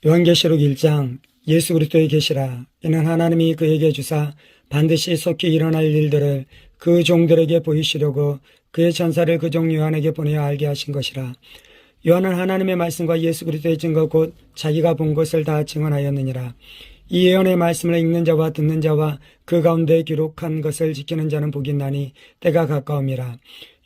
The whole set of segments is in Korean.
요한계시록 1장 예수 그리스도의 계시라. 이는 하나님이 그에게 주사 반드시 속히 일어날 일들을 그 종들에게 보이시려고 그의 천사를 그 종 요한에게 보내어 알게 하신 것이라. 요한은 하나님의 말씀과 예수 그리스도의 증거 곧 자기가 본 것을 다 증언하였느니라. 이 예언의 말씀을 읽는 자와 듣는 자와 그 가운데 기록한 것을 지키는 자는 복이 있나니 때가 가까움이라.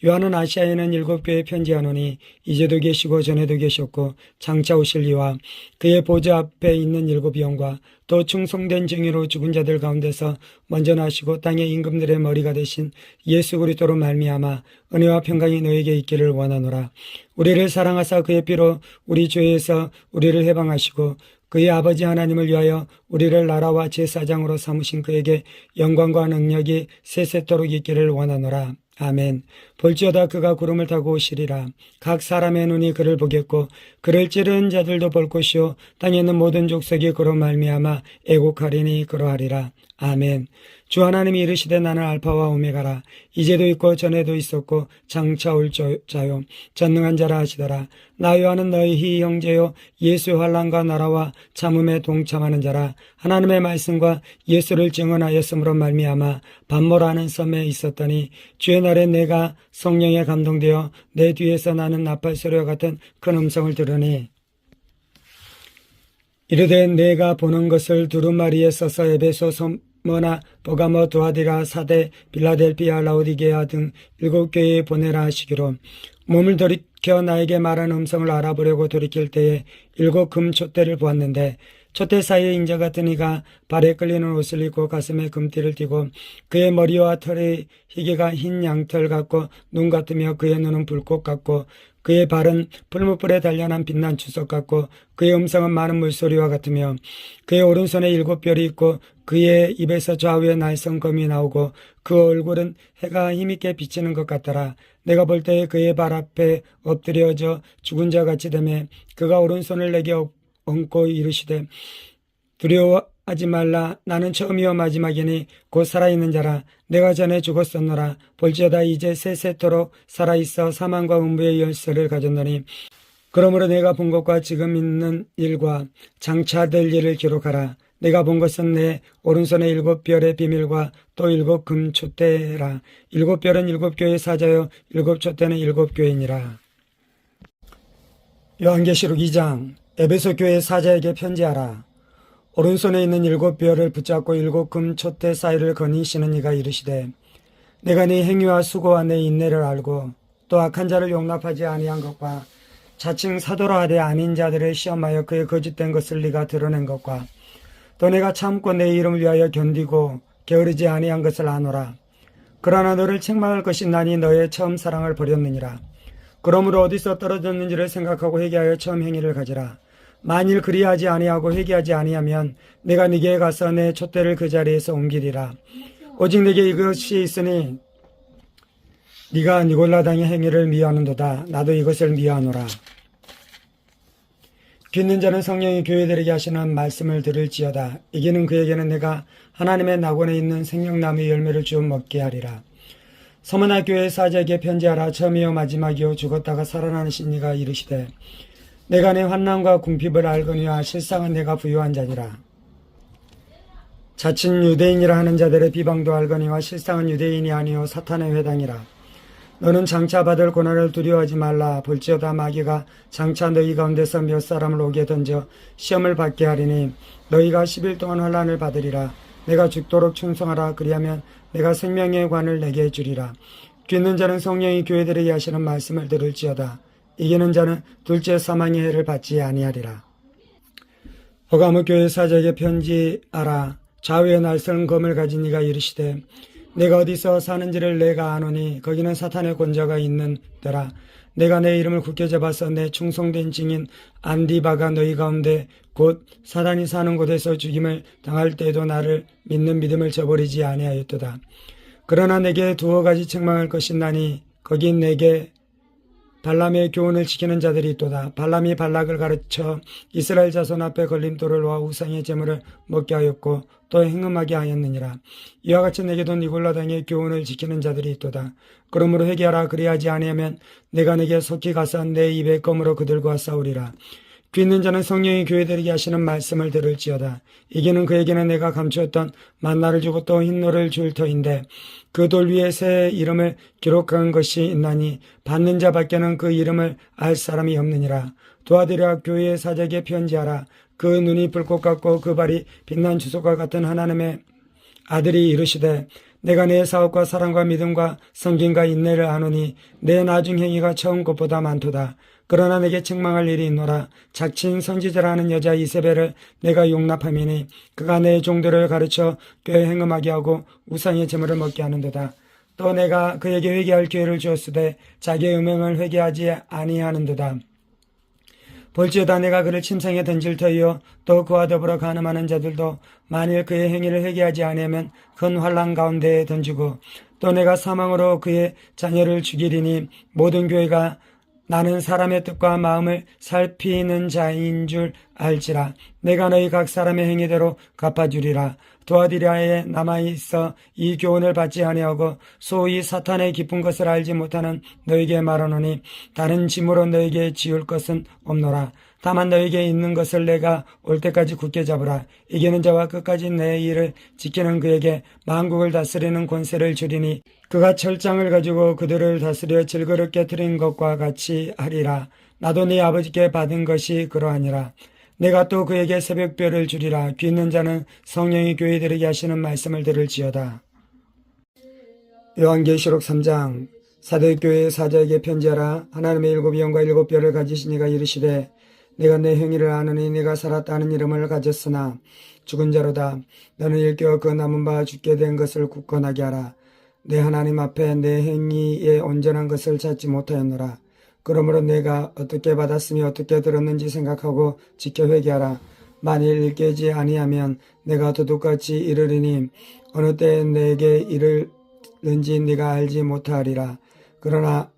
요한은 아시아에는 7교회에 편지하노니 이제도 계시고 전에도 계셨고 장차 오실 이와 그의 보좌 앞에 있는 7영과 또 충성된 증인으로 죽은 자들 가운데서 먼저 나시고 땅의 임금들의 머리가 되신 예수 그리스도로 말미암아 은혜와 평강이 너에게 있기를 원하노라. 우리를 사랑하사 그의 피로 우리 죄에서 우리를 해방하시고 그의 아버지 하나님을 위하여 우리를 나라와 제사장으로 삼으신 그에게 영광과 능력이 세세토록 있기를 원하노라. 아멘. 볼지어다 그가 구름을 타고 오시리라. 각 사람의 눈이 그를 보겠고 그를 찌르는 자들도 볼 것이요 땅에 있는 모든 족속이 그로 말미암아 애곡하리니 그러하리라. 아멘. 주 하나님이 이르시되 나는 알파와 오메가라. 이제도 있고 전에도 있었고 장차 올 자요 전능한 자라 하시더라. 나 요한은 너희 형제요 예수의 환난과 나라와 참음에 동참하는 자라. 하나님의 말씀과 예수를 증언하였으므로 말미암아 반모라는 섬에 있었더니 주의 날에 내가 성령에 감동되어 내 뒤에서 나는 나팔 소리와 같은 큰 음성을 들으니 이르되 내가 보는 것을 두루마리에 써서 에베소, 스무나, 버가모, 두아디라, 사데, 빌라델피아, 라오디게아 등 7교회에 보내라 하시기로 몸을 돌이켜 나에게 말한 음성을 알아보려고 돌이킬 때에 7 금촛대를 보았는데 촛대 사이에 인자 같은 이가 발에 끌리는 옷을 입고 가슴에 금띠를 띠고 그의 머리와 털의 희게가 흰 양털 같고 눈 같으며 그의 눈은 불꽃 같고 그의 발은 풀무불에 단련한 빛난 주석 같고 그의 음성은 많은 물소리와 같으며 그의 오른손에 7별이 있고 그의 입에서 좌우에 날성검이 나오고 그 얼굴은 해가 힘있게 비치는 것 같더라. 내가 볼 때에 그의 발 앞에 엎드려져 죽은 자 같이 되매 그가 오른손을 내게 얹고 이르시되 두려워하지 말라. 나는 처음이요 마지막이니 곧 살아있는 자라. 내가 전에 죽었었노라. 볼지어다 이제 세세토록 살아있어 사망과 음부의 열쇠를 가졌노니 그러므로 내가 본 것과 지금 있는 일과 장차 될 일을 기록하라. 내가 본 것은 내 오른손의 7별의 비밀과 또 7 금촛대라. 7별은 7교회의 사자요 7촛대는 7교회니라. 요한계시록 2장 에베소 교회의 사자에게 편지하라. 오른손에 있는 7별을 붙잡고 7 금촛대 사이를 거니시는 이가 이르시되 내가 네 행위와 수고와 내 인내를 알고 또 악한 자를 용납하지 아니한 것과 자칭 사도라 하되 아닌 자들을 시험하여 그의 거짓된 것을 네가 드러낸 것과 또 내가 참고 내 이름을 위하여 견디고 게으르지 아니한 것을 아노라. 그러나 너를 책망할 것이 나니 너의 처음 사랑을 버렸느니라. 그러므로 어디서 떨어졌는지를 생각하고 회개하여 처음 행위를 가지라. 만일 그리하지 아니하고 회개하지 아니하면 내가 네게 가서 내 촛대를 그 자리에서 옮기리라. 오직 네게 이것이 있으니 네가 니골라당의 행위를 미워하는도다. 나도 이것을 미워하노라. 귀 있는 자는 성령이 교회들에게 하시는 말씀을 들을지어다. 이기는 그에게는 내가 하나님의 낙원에 있는 생명나무의 열매를 주어 먹게 하리라. 서머나 교회 사자에게 편지하라. 처음이요 마지막이요 죽었다가 살아나신 이가 이르시되 내가 내 환난과 궁핍을 알거니와 실상은 내가 부유한 자니라. 자칭 유대인이라 하는 자들의 비방도 알거니와 실상은 유대인이 아니요 사탄의 회당이라. 너는 장차 받을 고난을 두려워하지 말라. 볼지어다 마귀가 장차 너희 가운데서 몇 사람을 오게 던져 시험을 받게 하리니 너희가 10일 동안 환난을 받으리라. 내가 죽도록 충성하라. 그리하면 내가 생명의 관을 내게 주리라. 귀 있는 자는 성령이 교회들에게 하시는 말씀을 들을지어다. 이기는 자는 둘째 사망의 해를 받지 아니하리라. 버가모 교회 사자에게 편지하라. 좌우에 날선 검을 가진 이가 이르시되 내가 어디서 사는지를 내가 아노니 거기는 사탄의 권자가 있는 데라. 내가 내 이름을 굳게 잡아서 내 충성된 증인 안디바가 너희 가운데 곧 사단이 사는 곳에서 죽임을 당할 때에도 나를 믿는 믿음을 저버리지 아니하였도다. 그러나 내게 2가지 책망할 것이 나니 거기 내게 발람의 교훈을 지키는 자들이 있도다. 발람이 발락을 가르쳐 이스라엘 자손 앞에 걸림돌을 놓아 우상의 제물을 먹게 하였고 또 행음하게 하였느니라. 이와 같이 내게도 니골라당의 교훈을 지키는 자들이 있도다. 그러므로 회개하라. 그리하지 아니하면 내가 내게 속히 가서 내 입의 검으로 그들과 싸우리라. 귀 있는 자는 성령이 교회들에게 하시는 말씀을 들을지어다. 이게는 그에게는 내가 감추었던 만나를 주고 또 흰노를 줄 터인데 그 돌 위에 새 이름을 기록한 것이 있나니 받는 자밖에는 그 이름을 알 사람이 없느니라. 도와드려 교회의 사자에게 편지하라. 그 눈이 불꽃 같고 그 발이 빛난 주석과 같은 하나님의 아들이 이르시되 내가 내 사업과 사랑과 믿음과 성김과 인내를 아노니 내 나중 행위가 처음 것보다 많도다. 그러나 내게 책망할 일이 있노라. 작친 선지자라는 여자 이세벨을 내가 용납하미니 그가 내 종들을 가르쳐 꾀 행음하게 하고 우상의 제물을 먹게 하는도다. 또 내가 그에게 회개할 기회를 주었으되 자기의 음행을 회개하지 아니하는도다. 볼지어다 내가 그를 침상에 던질 터이요 또 그와 더불어 간음하는 자들도 만일 그의 행위를 회개하지 아니하면 큰 환난 가운데에 던지고 또 내가 사망으로 그의 자녀를 죽이리니 모든 교회가 나는 사람의 뜻과 마음을 살피는 자인 줄 알지라. 내가 너희 각 사람의 행위대로 갚아주리라. 도아디라에 남아있어 이 교훈을 받지 아니하고 소위 사탄의 깊은 것을 알지 못하는 너에게 말하노니 다른 짐으로 너에게 지을 것은 없노라. 다만 너에게 있는 것을 내가 올 때까지 굳게 잡으라. 이기는 자와 끝까지 내 일을 지키는 그에게 만국을 다스리는 권세를 주리니 그가 철장을 가지고 그들을 다스려 질그릇 깨트린 것과 같이 하리라. 나도 네 아버지께 받은 것이 그러하니라. 내가 또 그에게 새벽별을 주리라. 귀 있는 자는 성령이 교회들에게 하시는 말씀을 들을지어다. 요한계시록 3장. 사도교회의 사자에게 편지하라. 하나님의 일곱 영과 일곱 별을 가지신 이가 이르시되 내가 내 행위를 아느니 내가 살았다는 이름을 가졌으나 죽은 자로다. 너는 일깨어 그 남은 바 죽게 된 것을 굳건하게 하라. 내 하나님 앞에 내 행위의 온전한 것을 찾지 못하였노라. 그러므로 내가 어떻게 받았으며 어떻게 들었는지 생각하고 지켜 회개하라. 만일 일깨지 아니하면 내가 도둑같이 이르리니 어느 때에 내게 이르는지 네가 알지 못하리라. 그러나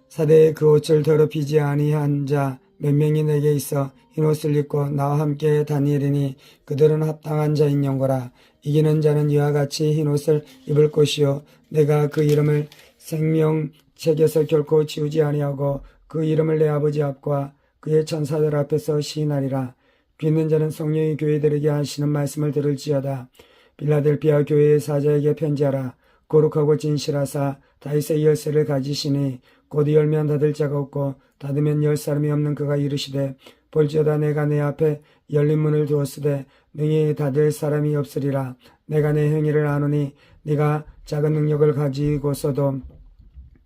사대의 그 옷을 더럽히지 아니한 자 몇 명이 내게 있어 흰옷을 입고 나와 함께 다니리니 그들은 합당한 자인 영거라. 이기는 자는 이와 같이 흰옷을 입을 것이요 내가 그 이름을 생명책에서 결코 지우지 아니하고 그 이름을 내 아버지 앞과 그의 천사들 앞에서 시인하리라. 귀 있는 자는 성령이 교회들에게 하시는 말씀을 들을지어다. 빌라델피아 교회의 사자에게 편지하라. 거룩하고 진실하사 다윗의 열쇠를 가지시니 곧 열면 닫을 자가 없고 닫으면 열 사람이 없는 그가 이르시되 볼지어다 내가 내 앞에 열린 문을 두었으되 능히 닫을 사람이 없으리라. 내가 내 행위를 아노니 네가 작은 능력을 가지고서도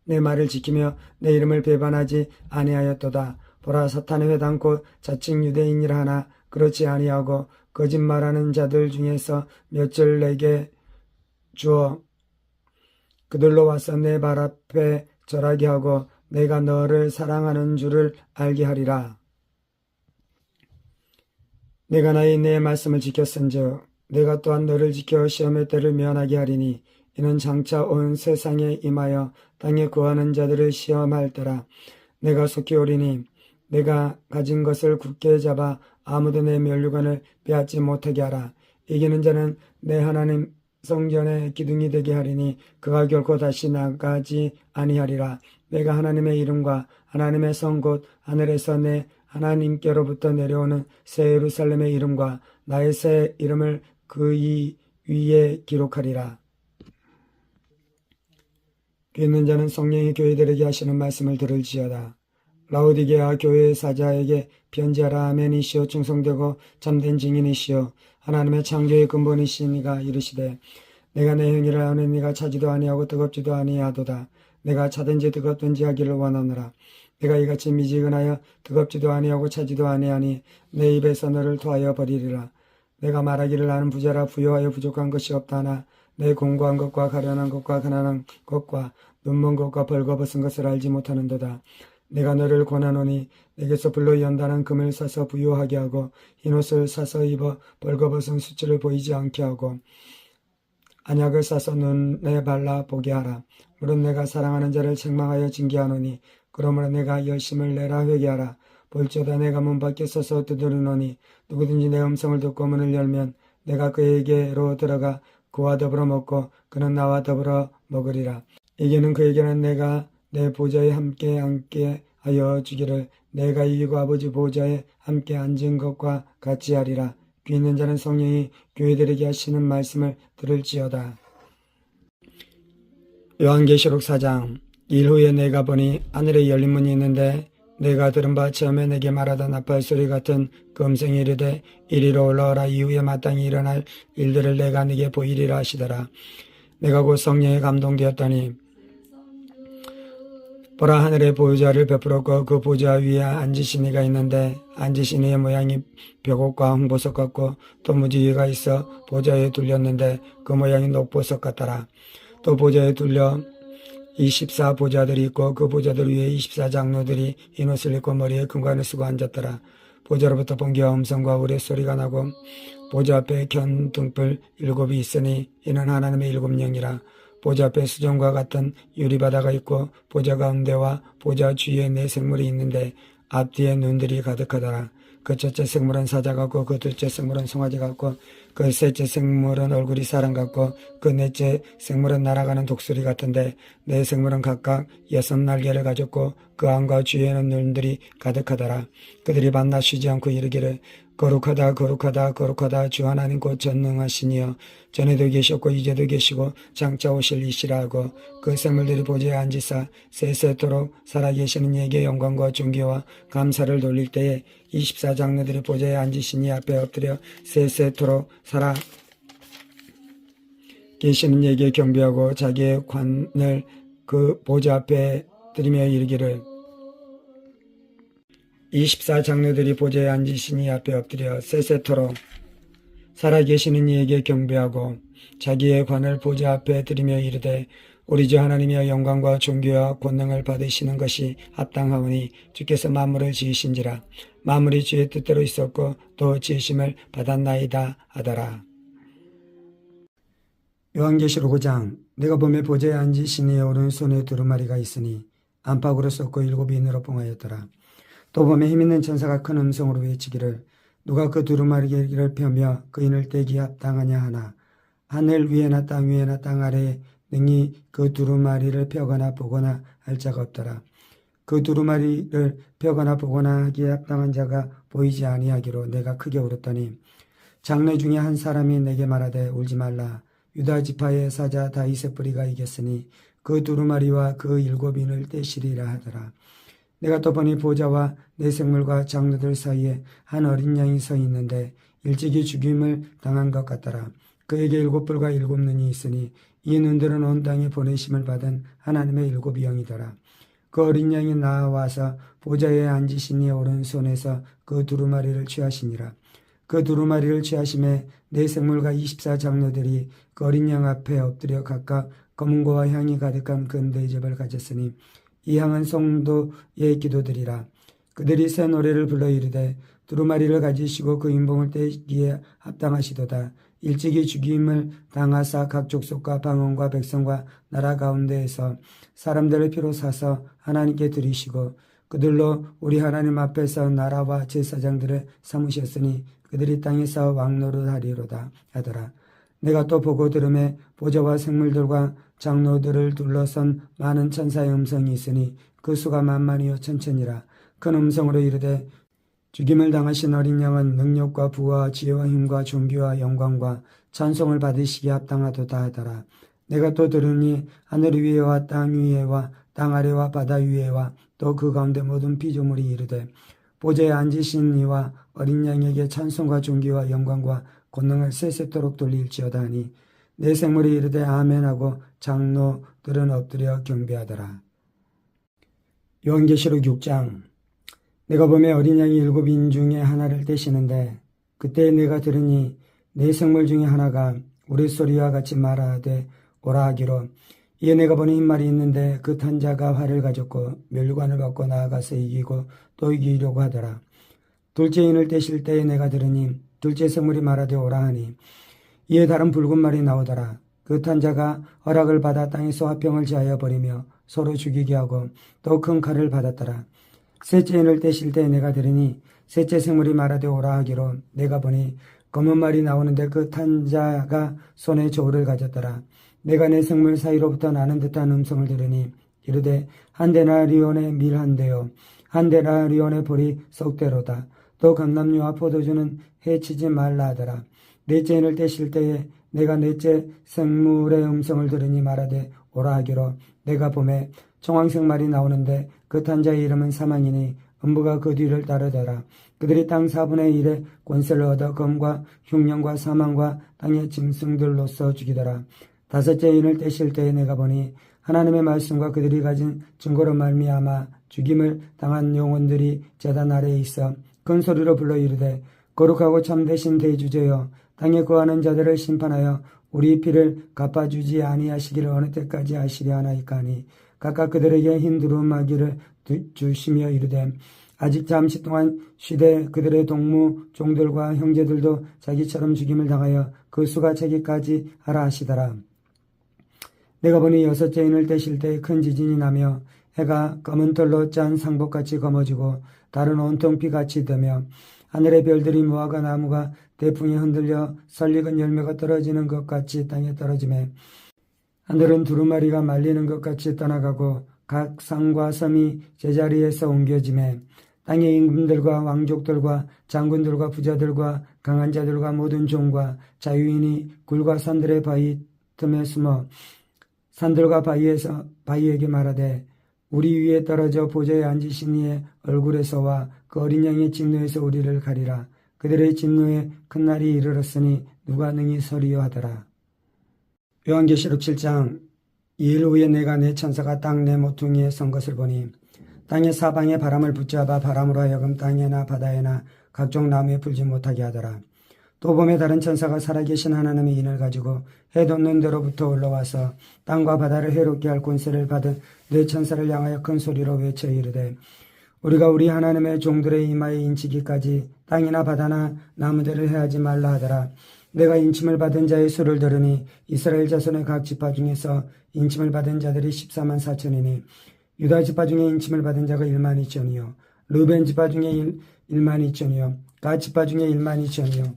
내 말을 지키며 내 이름을 배반하지 아니하였도다. 보라 사탄의 회당 곧 자칭 유대인이라 하나 그렇지 아니하고 거짓말하는 자들 중에서 몇을 내게 주어 그들로 와서 내 발 앞에 절하게 하고 내가 너를 사랑하는 줄을 알게 하리라. 내가 나의 내 말씀을 지켰은즉 내가 또한 너를 지켜 시험의 때를 면하게 하리니 이는 장차 온 세상에 임하여 땅에 구하는 자들을 시험할 때라. 내가 속히 오리니 내가 가진 것을 굳게 잡아 아무도 내 면류관을 빼앗지 못하게 하라. 이기는 자는 내 하나님 성전의 기둥이 되게 하리니 그가 결코 다시 나가지 아니하리라. 내가 하나님의 이름과 하나님의 성 곧 하늘에서 내 하나님께로부터 내려오는 새 예루살렘의 이름과 나의 새 이름을 그 이 위에 기록하리라. 귀 있는 자는 성령이 교회들에게 하시는 말씀을 들을지어다. 라오디게아 교회의 사자에게 편지하라. 아멘이시오 충성되고 참된 증인이시오 하나님의 창조의 근본이신 이가 이르시되 내가 내 행위를 아는 네가 차지도 아니하고 뜨겁지도 아니하도다. 내가 차든지 뜨겁든지 하기를 원하노라. 내가 이같이 미지근하여 뜨겁지도 아니하고 차지도 아니하니 내 입에서 너를 토하여 버리리라. 내가 말하기를 나는 부자라 부요하여 부족한 것이 없다나 내 공고한 것과 가련한 것과 가난한 것과 눈먼 것과 벌거벗은 것을 알지 못하는도다. 내가 너를 권하노니 내게서 불로 연단한 금을 사서 부요하게 하고 흰옷을 사서 입어 벌거벗은 수치를 보이지 않게 하고 안약을 사서 눈에 발라 보게 하라. 물론 내가 사랑하는 자를 책망하여 징계하노니 그러므로 내가 열심을 내라 회개하라. 볼지어다 내가 문 밖에 서서 두드리노니 누구든지 내 음성을 듣고 문을 열면 내가 그에게로 들어가 그와 더불어 먹고 그는 나와 더불어 먹으리라. 이게는 그에게는 내가 내 보좌에 함께 앉게 하여 주기를 내가 이기고 아버지 보좌에 함께 앉은 것과 같이 하리라. 귀 있는 자는 성령이 교회들에게 하시는 말씀을 들을지어다. 요한계시록 4장. 일 후에 내가 보니 하늘에 열린 문이 있는데 내가 들은 바 처음에 내게 말하던 나팔 소리 같은 그 음성이 이르되 이리로 올라오라. 이후에 마땅히 일어날 일들을 내가 네게 보이리라 하시더라. 내가 곧 성령에 감동되었더니 보라, 하늘의 보좌를 베풀었고 그 보좌 위에 앉으신 이가 있는데 앉으신 이의 모양이 벽옥과 홍보석 같고 또 무지개가 있어 보좌에 둘렸는데 그 모양이 녹보석 같더라. 또 보좌에 둘려 24 보좌들이 있고 그 보좌들 위에 24 장로들이 흰 옷을 입고 머리에 금관을 쓰고 앉았더라. 보좌로부터 번개와 음성과 우레소리가 나고 보좌 앞에 켠 등불 7이 있으니 이는 하나님의 7영이라. 보좌 앞에 수정과 같은 유리바다가 있고 보좌 가운데와 보좌 주위에 4 생물이 있는데 앞뒤에 눈들이 가득하더라. 그 첫째 생물은 사자 같고 그 둘째 생물은 송아지 같고 그 셋째 생물은 얼굴이 사람 같고 그 넷째 생물은 날아가는 독수리 같은데 4 생물은 각각 6 날개를 가졌고 그 안과 주위에는 눈들이 가득하더라. 그들이 밤낮 쉬지 않고 이르기를 거룩하다 거룩하다 거룩하다 주 하나님 곧 전능하시니여 전에도 계셨고 이제도 계시고 장차 오실 이시라 하고 그 생물들이 보좌에 앉으사 세세토록 살아계시는 이에게 영광과 존귀와 감사를 돌릴 때에 24 장로들이 보좌에 앉으신 이 앞에 엎드려 세세토록 살아 계시는 이에게 경배하고 자기의 관을 그 보좌 앞에 들이며 이르기를 24 장로들이 보좌에 앉으신 이 앞에 엎드려 세세토록 살아계시는 이에게 경배하고 자기의 관을 보좌 앞에 들이며 이르되 우리 주 하나님이여 영광과 존귀와 권능을 받으시는 것이 합당하오니 주께서 만물을 지으신지라. 만물이 주의 뜻대로 있었고 또 지으심을 받았나이다 하더라. 요한계시록 5장. 내가 보매 보좌에 앉으신 이의 오른손에 두루마리가 있으니 안팎으로 쏟고 7 인으로 뽕하였더라. 또 보매 힘있는 천사가 큰 음성으로 외치기를 누가 그 두루마리를 펴며 그 인을 떼기에 합당하냐 하나 하늘 위에나 땅 위에나 땅 아래에 능히 그 두루마리를 펴거나 보거나 할 자가 없더라. 그 두루마리를 펴거나 보거나 하기에 합당한 자가 보이지 아니하기로 내가 크게 울었더니 장로 중에 한 사람이 내게 말하되 울지 말라. 유다 지파의 사자 다윗의 뿌리가 이겼으니 그 두루마리와 그 7 인을 떼시리라 하더라. 내가 또 보니 보좌와 4 생물과 장로들 사이에 한 어린 양이 서 있는데 일찍이 죽임을 당한 것 같더라. 그에게 7뿔과 7 눈이 있으니 이 눈들은 온 땅에 보내심을 받은 하나님의 7 영이더라. 그 어린 양이 나와서 보좌에 앉으신 이의 오른손에서 그 두루마리를 취하시니라. 그 두루마리를 취하심에 4 생물과 24 장로들이 그 어린 양 앞에 엎드려 각각 검은고와 향이 가득한 큰 대접을 가졌으니 이 향은 성도의 기도들이라. 그들이 새 노래를 불러 이르되 두루마리를 가지시고 그 인봉을 떼기에 합당하시도다. 일찍이 죽임을 당하사 각 족속과 방언과 백성과 나라 가운데에서 사람들의 피로 사서 하나님께 드리시고 그들로 우리 하나님 앞에서 나라와 제사장들을 삼으셨으니 그들이 땅에서 왕노릇하리로다 하더라. 내가 또 보고 들음에 보좌와 생물들과 장로들을 둘러선 많은 천사의 음성이 있으니 그 수가 만만이요 천천이라. 큰 음성으로 이르되 죽임을 당하신 어린 양은 능력과 부와 지혜와 힘과 존귀와 영광과 찬송을 받으시기에 합당하도다 하더라. 내가 또 들으니 하늘 위에와 땅 위에와 땅 아래와 바다 위에와 또 그 가운데 모든 피조물이 이르되 보좌에 앉으신 이와 어린 양에게 찬송과 존귀와 영광과 권능을 세세토록 돌릴지어다 하니 4 생물이 이르되 아멘하고 장로들은 엎드려 경배하더라. 요한계시록 6장. 내가 보매 어린 양이 7인 중에 하나를 떼시는데 그때 내가 들으니 4 생물 중에 하나가 우레소리와 같이 말하되 오라 하기로 이에 내가 보니 흰말이 있는데 그 탄 자가 활을 가졌고 멸관을 받고 나아가서 이기고 또 이기려고 하더라. 둘째 인을 떼실 때에 내가 들으니 둘째 생물이 말하되 오라 하니 이에 다른 붉은 말이 나오더라. 그 탄 자가 허락을 받아 땅에서 화평을 제하여 버리며 서로 죽이게 하고 또 큰 칼을 받았더라. 셋째 인을 떼실 때에 내가 들으니 셋째 생물이 말하되 오라 하기로 내가 보니 검은 말이 나오는데 그 탄 자가 손에 저울을 가졌더라. 내가 내 생물 사이로부터 나는 듯한 음성을 들으니 이르되 한 데나리온의 밀 한 대요 한 데나리온의 벌이 썩대로다. 또 감람류와 포도주는 해치지 말라 하더라. 넷째 인을 떼실 때에 내가 넷째 생물의 음성을 들으니 말하되 오라 하기로 내가 봄에 청황색 말이 나오는데 그 탄 자의 이름은 사망이니 음부가 그 뒤를 따르더라. 그들이 땅 4분의 1의 권세를 얻어 검과 흉년과 사망과 땅의 짐승들로서 죽이더라. 다섯째 인을 떼실 때에 내가 보니 하나님의 말씀과 그들이 가진 증거로 말미암아 죽임을 당한 영혼들이 제단 아래에 있어 큰 소리로 불러 이르되 거룩하고 참되신 대주제여 땅에 거하는 자들을 심판하여 우리 피를 갚아주지 아니하시기를 어느 때까지 하시려 하나이까 하니 각각 그들에게 흰 두루마기를 주시며 이르되 아직 잠시 동안 쉬되 그들의 동무 종들과 형제들도 자기처럼 죽임을 당하여 그 수가 차기까지 하라 하시더라. 내가 보니 여섯째 인을 떼실 때 큰 지진이 나며 해가 검은 털로 짠 상복같이 검어지고 달은 온통 피같이 되며 하늘의 별들이 무화과 나무가 대풍에 흔들려 설익은 열매가 떨어지는 것 같이 땅에 떨어지매 하늘은 두루마리가 말리는 것 같이 떠나가고 각 산과 섬이 제자리에서 옮겨지매 땅의 임금들과 왕족들과 장군들과 부자들과 강한 자들과 모든 종과 자유인이 굴과 산들의 바위 틈에 숨어 산들과 바위에게 말하되 우리 위에 떨어져 보좌에 앉으신 이의 얼굴에서와 그 어린 양의 진노에서 우리를 가리라. 그들의 진노에 큰 날이 이르렀으니 누가 능히 서리요 하더라. 요한계시록 7장 2일 후에 내가 내 천사가 땅 내 모퉁이에 선 것을 보니 땅의 사방에 바람을 붙잡아 바람으로 하여금 땅에나 바다에나 각종 나무에 풀지 못하게 하더라. 또 봄에 다른 천사가 살아계신 하나님의 인을 가지고 해 돋는 데로부터 올라와서 땅과 바다를 해롭게 할 권세를 받은 네 천사를 향하여 큰 소리로 외쳐 이르되 우리가 우리 하나님의 종들의 이마에 인치기까지 땅이나 바다나 나무들을 해하지 말라 하더라. 내가 인침을 받은 자의 수를 들으니 이스라엘 자손의 각 지파 중에서 인침을 받은 자들이 14만 4천이니 유다 지파 중에 인침을 받은 자가 1만 2천이요 르벤 지파 중에 1만 2천이요 갓 지파 중에 1만 2천이요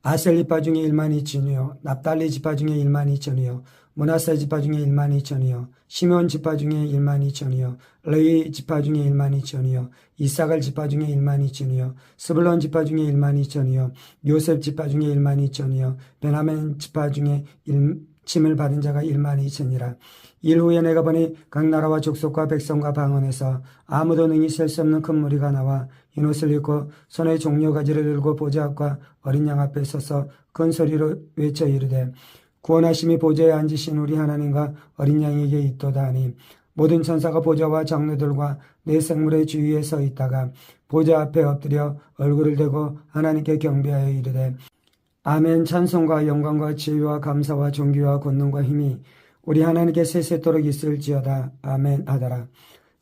아셀 지파 중에 1만 2천이요 납달리 지파 중에 1만 2천이요 므낫세 지파 중에 1만 2천이요 시몬 지파 중에 1만 2천이요 레위 지파 중에 1만 2천이요 이사갈 지파 중에 1만 2천이요 스불론 지파 중에 1만 2천이요 요셉 지파 중에 1만 2천이요 베냐민 지파 중에 침을 받은 자가 1만 2천이라. 일 후에 내가 보니 각 나라와 족속과 백성과 방언에서 아무도 능히 셀 수 없는 큰 무리가 나와 흰옷을 입고 손에 종려가지를 들고 보좌 앞과 어린 양 앞에 서서 큰 소리로 외쳐 이르되 구원하심이 보좌에 앉으신 우리 하나님과 어린 양에게 있도다 하니 모든 천사가 보좌와 장로들과 네 생물의 주위에 서 있다가 보좌 앞에 엎드려 얼굴을 대고 하나님께 경배하여 이르되 아멘. 찬송과 영광과 지혜와 감사와 존귀와 권능과 힘이 우리 하나님께 세세토록 있을지어다. 아멘 하더라.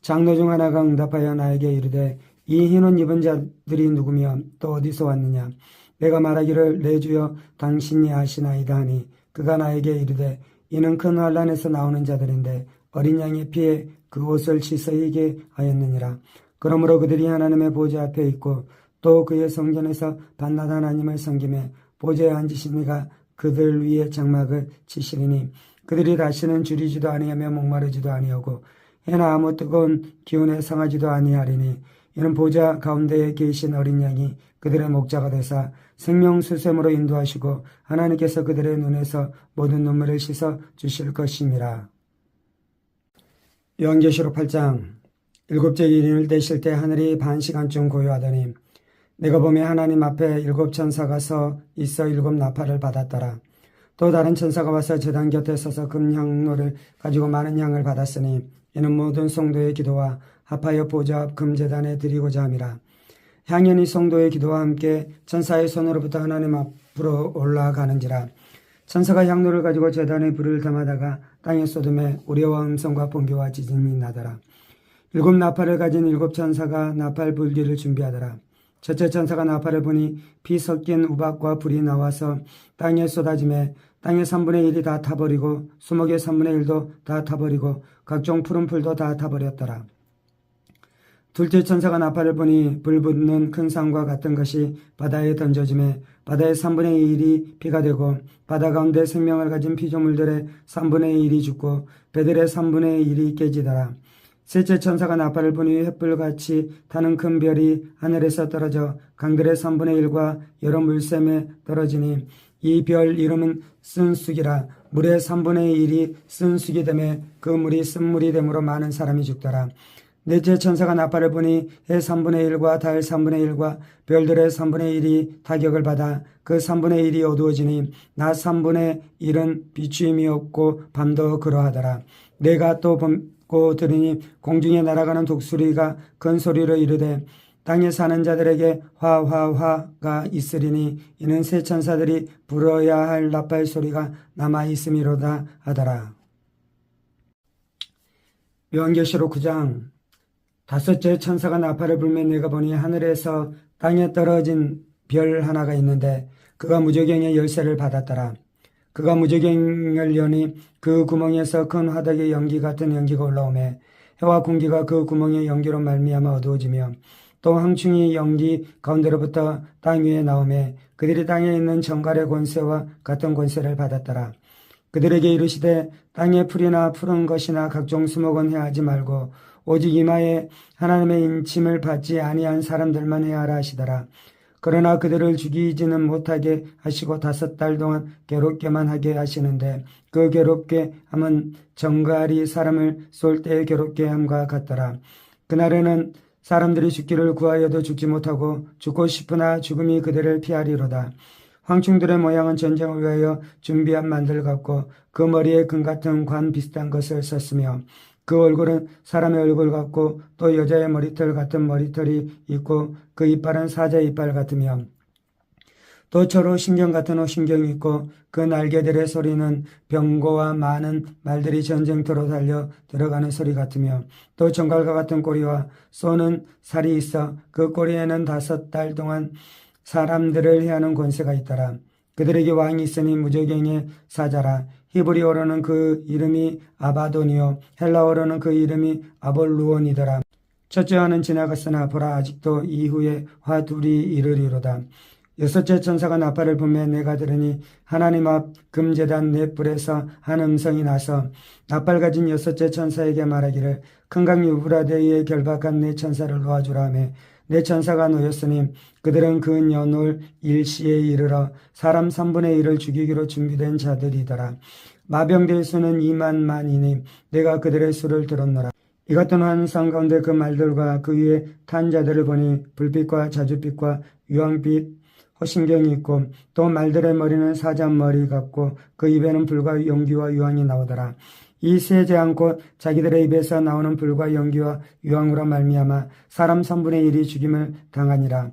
장로 중 하나가 응답하여 나에게 이르되 이 흰옷 입은 자들이 누구며 또 어디서 왔느냐. 내가 말하기를 내 주여 당신이 아시나이다 하니 그가 나에게 이르되 이는 큰 환란에서 나오는 자들인데 어린 양의 피에 그 옷을 씻어이게 하였느니라. 그러므로 그들이 하나님의 보좌 앞에 있고 또 그의 성전에서 밤낮 하나님을 섬기며 보좌에 앉으신 이가 그들 위에 장막을 치시리니 그들이 다시는 줄이지도 아니하며 목마르지도 아니하고 해나 아무 뜨거운 기운에 상하지도 아니하리니 이는 보좌 가운데에 계신 어린 양이 그들의 목자가 되사 생명수샘으로 인도하시고 하나님께서 그들의 눈에서 모든 눈물을 씻어 주실 것임이라. 요한계시록 8장 일곱째 인을 떼실 때 하늘이 반 시간쯤 고요하더니 내가 보며 하나님 앞에 7 천사가 서 있어 7 나팔을 받았더라. 또 다른 천사가 와서 제단 곁에 서서 금향로를 가지고 많은 향을 받았으니 이는 모든 성도의 기도와 합하여 보좌 앞 금제단에 드리고자 함이라. 향연이 성도의 기도와 함께 천사의 손으로부터 하나님 앞으로 올라가는지라. 천사가 향로를 가지고 제단에 불을 담아다가 땅에 쏟음에 우레와 음성과 번개와 지진이 나더라. 7 나팔을 가진 7 천사가 나팔 불기를 준비하더라. 첫째 천사가 나팔을 보니 피 섞인 우박과 불이 나와서 땅에 쏟아지매 땅의 3분의 1이 다 타버리고 수목의 3분의 1도 다 타버리고 각종 푸른 풀도 다 타버렸더라. 둘째 천사가 나팔을 보니 불 붙는 큰 산과 같은 것이 바다에 던져지매 바다의 3분의 1이 피가 되고 바다 가운데 생명을 가진 피조물들의 3분의 1이 죽고 배들의 3분의 1이 깨지더라. 셋째 천사가 나팔을 부니 횃불같이 타는 큰 별이 하늘에서 떨어져 강들의 3분의 1과 여러 물샘에 떨어지니 이 별 이름은 쓴쑥이라. 물의 3분의 1이 쓴쑥이 되매 그 물이 쓴물이 되므로 많은 사람이 죽더라. 넷째 천사가 나팔을 부니 해 3분의 1과 달 3분의 1과 별들의 3분의 1이 타격을 받아 그 3분의 1이 어두워지니 낮 3분의 1은 비추임이 없고 밤도 그러하더라. 내가 또 보고 들으니 공중에 날아가는 독수리가 큰 소리로 이르되 땅에 사는 자들에게 화화화가 있으리니 이는 새 천사들이 불어야 할 나팔 소리가 남아 있음이로다 하더라. 요한계시록 9장. 다섯째 천사가 나팔을 불며 내가 보니 하늘에서 땅에 떨어진 별 하나가 있는데 그가 무저갱의 열쇠를 받았더라. 그가 무저갱을 여니 그 구멍에서 큰 화덕의 연기 같은 연기가 올라오매 해와 공기가 그 구멍의 연기로 말미암아 어두워지며 또 황충이 연기 가운데로부터 땅 위에 나오매 그들이 땅에 있는 정갈의 권세와 같은 권세를 받았더라. 그들에게 이르시되 땅의 풀이나 푸른 것이나 각종 수목은 해하지 말고 오직 이마에 하나님의 인침을 받지 아니한 사람들만 해하라 하시더라. 그러나 그들을 죽이지는 못하게 하시고 5달 동안 괴롭게만 하게 하시는데 그 괴롭게 함은 정갈이 사람을 쏠 때에 괴롭게 함과 같더라. 그날에는 사람들이 죽기를 구하여도 죽지 못하고 죽고 싶으나 죽음이 그들을 피하리로다. 황충들의 모양은 전쟁을 위하여 준비한 만들 같고 그 머리에 금 같은 관 비슷한 것을 썼으며 그 얼굴은 사람의 얼굴 같고 또 여자의 머리털 같은 머리털이 있고 그 이빨은 사자의 이빨 같으며 또 저로 신경 같은 호신경이 있고 그 날개들의 소리는 병거와 많은 말들이 전쟁터로 달려 들어가는 소리 같으며 또 정갈과 같은 꼬리와 쏘는 살이 있어 그 꼬리에는 5달 동안 사람들을 해하는 권세가 있더라. 그들에게 왕이 있으니 무저갱의 사자라. 히브리어로는 그 이름이 아바돈이요 헬라어로는 그 이름이 아볼루온이더라. 첫째 화는 지나갔으나 보라 아직도 이후에 화 둘이 이르리로다. 여섯째 천사가 나팔을 불매 내가 들으니 하나님 앞 금제단 네 뿔에서 한 음성이 나서 나팔 가진 여섯째 천사에게 말하기를 큰 강 유브라데에 결박한 네 천사를 놓아주라 하며 네 천사가 놓였으니 그들은 그 연올 일시에 이르러 사람 3분의 1을 죽이기로 준비된 자들이더라. 마병될 수는 2만만이니 내가 그들의 수를 들었노라. 이 같은 환상 가운데 그 말들과 그 위에 탄 자들을 보니 불빛과 자줏빛과 유황빛 호신경이 있고 또 말들의 머리는 사자 머리 같고 그 입에는 불과 연기와 유황이 나오더라. 이 세 재앙 곧 자기들의 입에서 나오는 불과 연기와 유황으로 말미암아 사람 3분의 1이 죽임을 당하니라.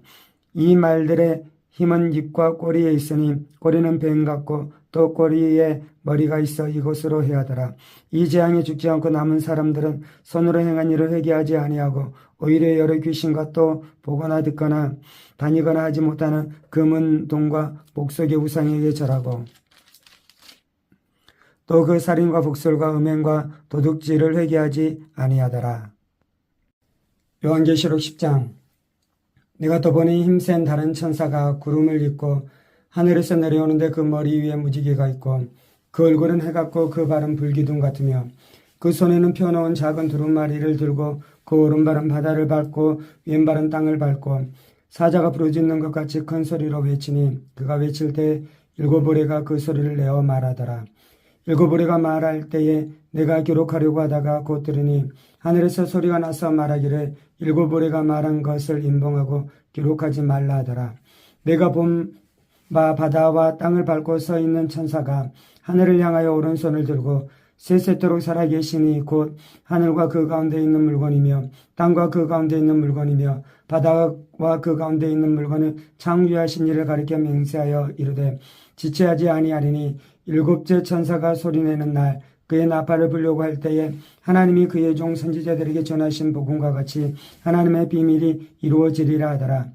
이 말들의 힘은 입과 꼬리에 있으니 꼬리는 뱀 같고 또 꼬리에 머리가 있어 이곳으로 해하더라. 이 재앙에 죽지 않고 남은 사람들은 손으로 행한 일을 회개하지 아니하고 오히려 여러 귀신과 또 보거나 듣거나 다니거나 하지 못하는 금은 동과 목석의 우상에게 절하고 또 그 살인과 복술과 음행과 도둑질을 회개하지 아니하더라. 요한계시록 10장. 내가 또 보니 힘센 다른 천사가 구름을 입고 하늘에서 내려오는데 그 머리 위에 무지개가 있고 그 얼굴은 해 같고 그 발은 불기둥 같으며 그 손에는 펴놓은 작은 두루마리를 들고 그 오른발은 바다를 밟고 왼발은 땅을 밟고 사자가 부르짖는 것 같이 큰 소리로 외치니 그가 외칠 때 7보레가 그 소리를 내어 말하더라. 7보레가 말할 때에 내가 기록하려고 하다가 곧 들으니 하늘에서 소리가 나서 말하기를 7보레가 말한 것을 인봉하고 기록하지 말라 하더라. 내가 본 바 바다와 땅을 밟고 서 있는 천사가 하늘을 향하여 오른손을 들고 세세토록 살아계시니 곧 하늘과 그 가운데 있는 물건이며 땅과 그 가운데 있는 물건이며 바다와 그 가운데 있는 물건을 창조하신 이를 가리켜 맹세하여 이르되 지체하지 아니하리니 7째 천사가 소리내는 날 그의 나팔을 불려고 할 때에 하나님이 그의 종 선지자들에게 전하신 복음과 같이 하나님의 비밀이 이루어지리라 하더라.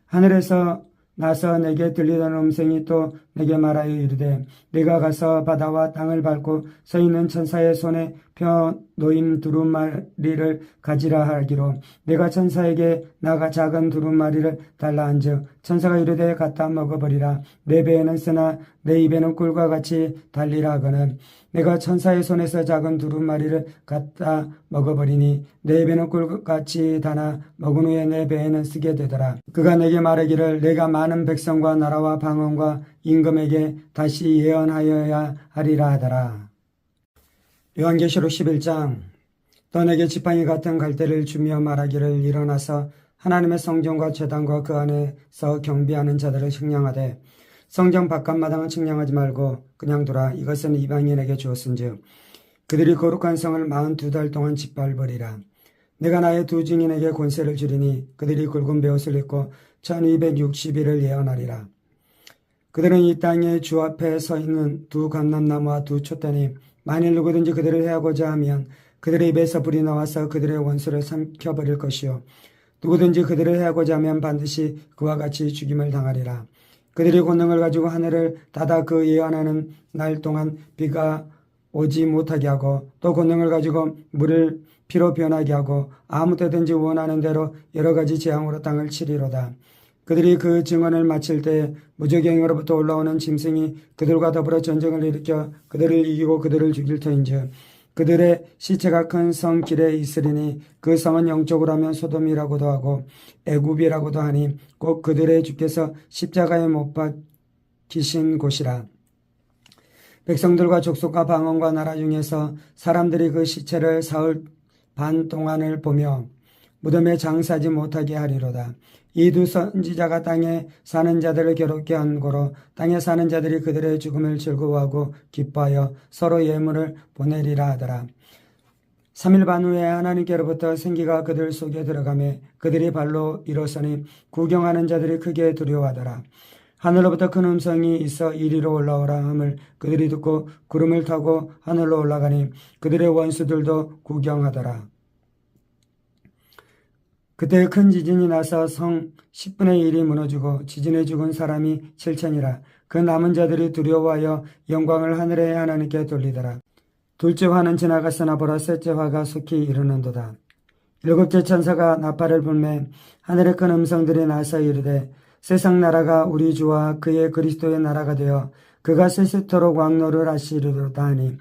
하늘에서 나서 내게 들리던 음성이 또 내게 말하여 이르되 네가 가서 바다와 땅을 밟고 서 있는 천사의 손에 펴 놓인 두루마리를 가지라 하기로 내가 천사에게 나가 작은 두루마리를 달라 한즉 천사가 이르되 갖다 먹어버리라. 내 배에는 쓰나 내 입에는 꿀과 같이 달리라 하거늘 내가 천사의 손에서 작은 두루마리를 갖다 먹어버리니 내 입에는 꿀같이 다나 먹은 후에 내 배에는 쓰게 되더라. 그가 내게 말하기를 내가 많은 백성과 나라와 방언과 임금에게 다시 예언하여야 하리라 하더라. 요한계시록 11장 또 내게 지팡이 같은 갈대를 주며 말하기를 일어나서 하나님의 성전과 제단과 그 안에서 경비하는 자들을 측량하되 성전 바깥마당은 측량하지 말고 그냥 두라. 이것은 이방인에게 주었은즉 그들이 거룩한 성을 42달 동안 짓밟으리라. 내가 나의 두 증인에게 권세를 주리니 그들이 굵은 베옷을 입고 1260일을 예언하리라. 그들은 이 땅에 주 앞에 서 있는 두 감람나무와 두 촛대니 만일 누구든지 그들을 해하고자 하면 그들의 입에서 불이 나와서 그들의 원수를 삼켜버릴 것이요 누구든지 그들을 해하고자 하면 반드시 그와 같이 죽임을 당하리라. 그들이 권능을 가지고 하늘을 닫아 그 예언하는 날 동안 비가 오지 못하게 하고 또 권능을 가지고 물을 피로 변하게 하고 아무 때든지 원하는 대로 여러 가지 재앙으로 땅을 치리로다. 그들이 그 증언을 마칠 때 무저갱으로부터 올라오는 짐승이 그들과 더불어 전쟁을 일으켜 그들을 이기고 그들을 죽일 터인즉 그들의 시체가 큰 성 길에 있으리니 그 성은 영적으로 하면 소돔이라고도 하고 애굽이라고도 하니 곧 그들의 주께서 십자가에 못 박히신 곳이라. 백성들과 족속과 방언과 나라 중에서 사람들이 그 시체를 사흘 반 동안을 보며 무덤에 장사하지 못하게 하리로다. 이 두 선지자가 땅에 사는 자들을 괴롭게 한 고로 땅에 사는 자들이 그들의 죽음을 즐거워하고 기뻐하여 서로 예물을 보내리라 하더라. 3일 반 후에 하나님께로부터 생기가 그들 속에 들어가매 그들이 발로 일어서니 구경하는 자들이 크게 두려워하더라. 하늘로부터 큰 음성이 있어 이리로 올라오라 함을 그들이 듣고 구름을 타고 하늘로 올라가니 그들의 원수들도 구경하더라. 그때 큰 지진이 나서 성 10분의 1이 무너지고 지진에 죽은 사람이 7천이라. 그 남은 자들이 두려워하여 영광을 하늘의 하나님께 돌리더라. 둘째 화는 지나갔으나 보라 셋째 화가 속히 이르는도다. 일곱째 천사가 나팔을 불매 하늘의 큰 음성들이 나서 이르되 세상 나라가 우리 주와 그의 그리스도의 나라가 되어 그가 세세토록 왕노를 하시리로다 하니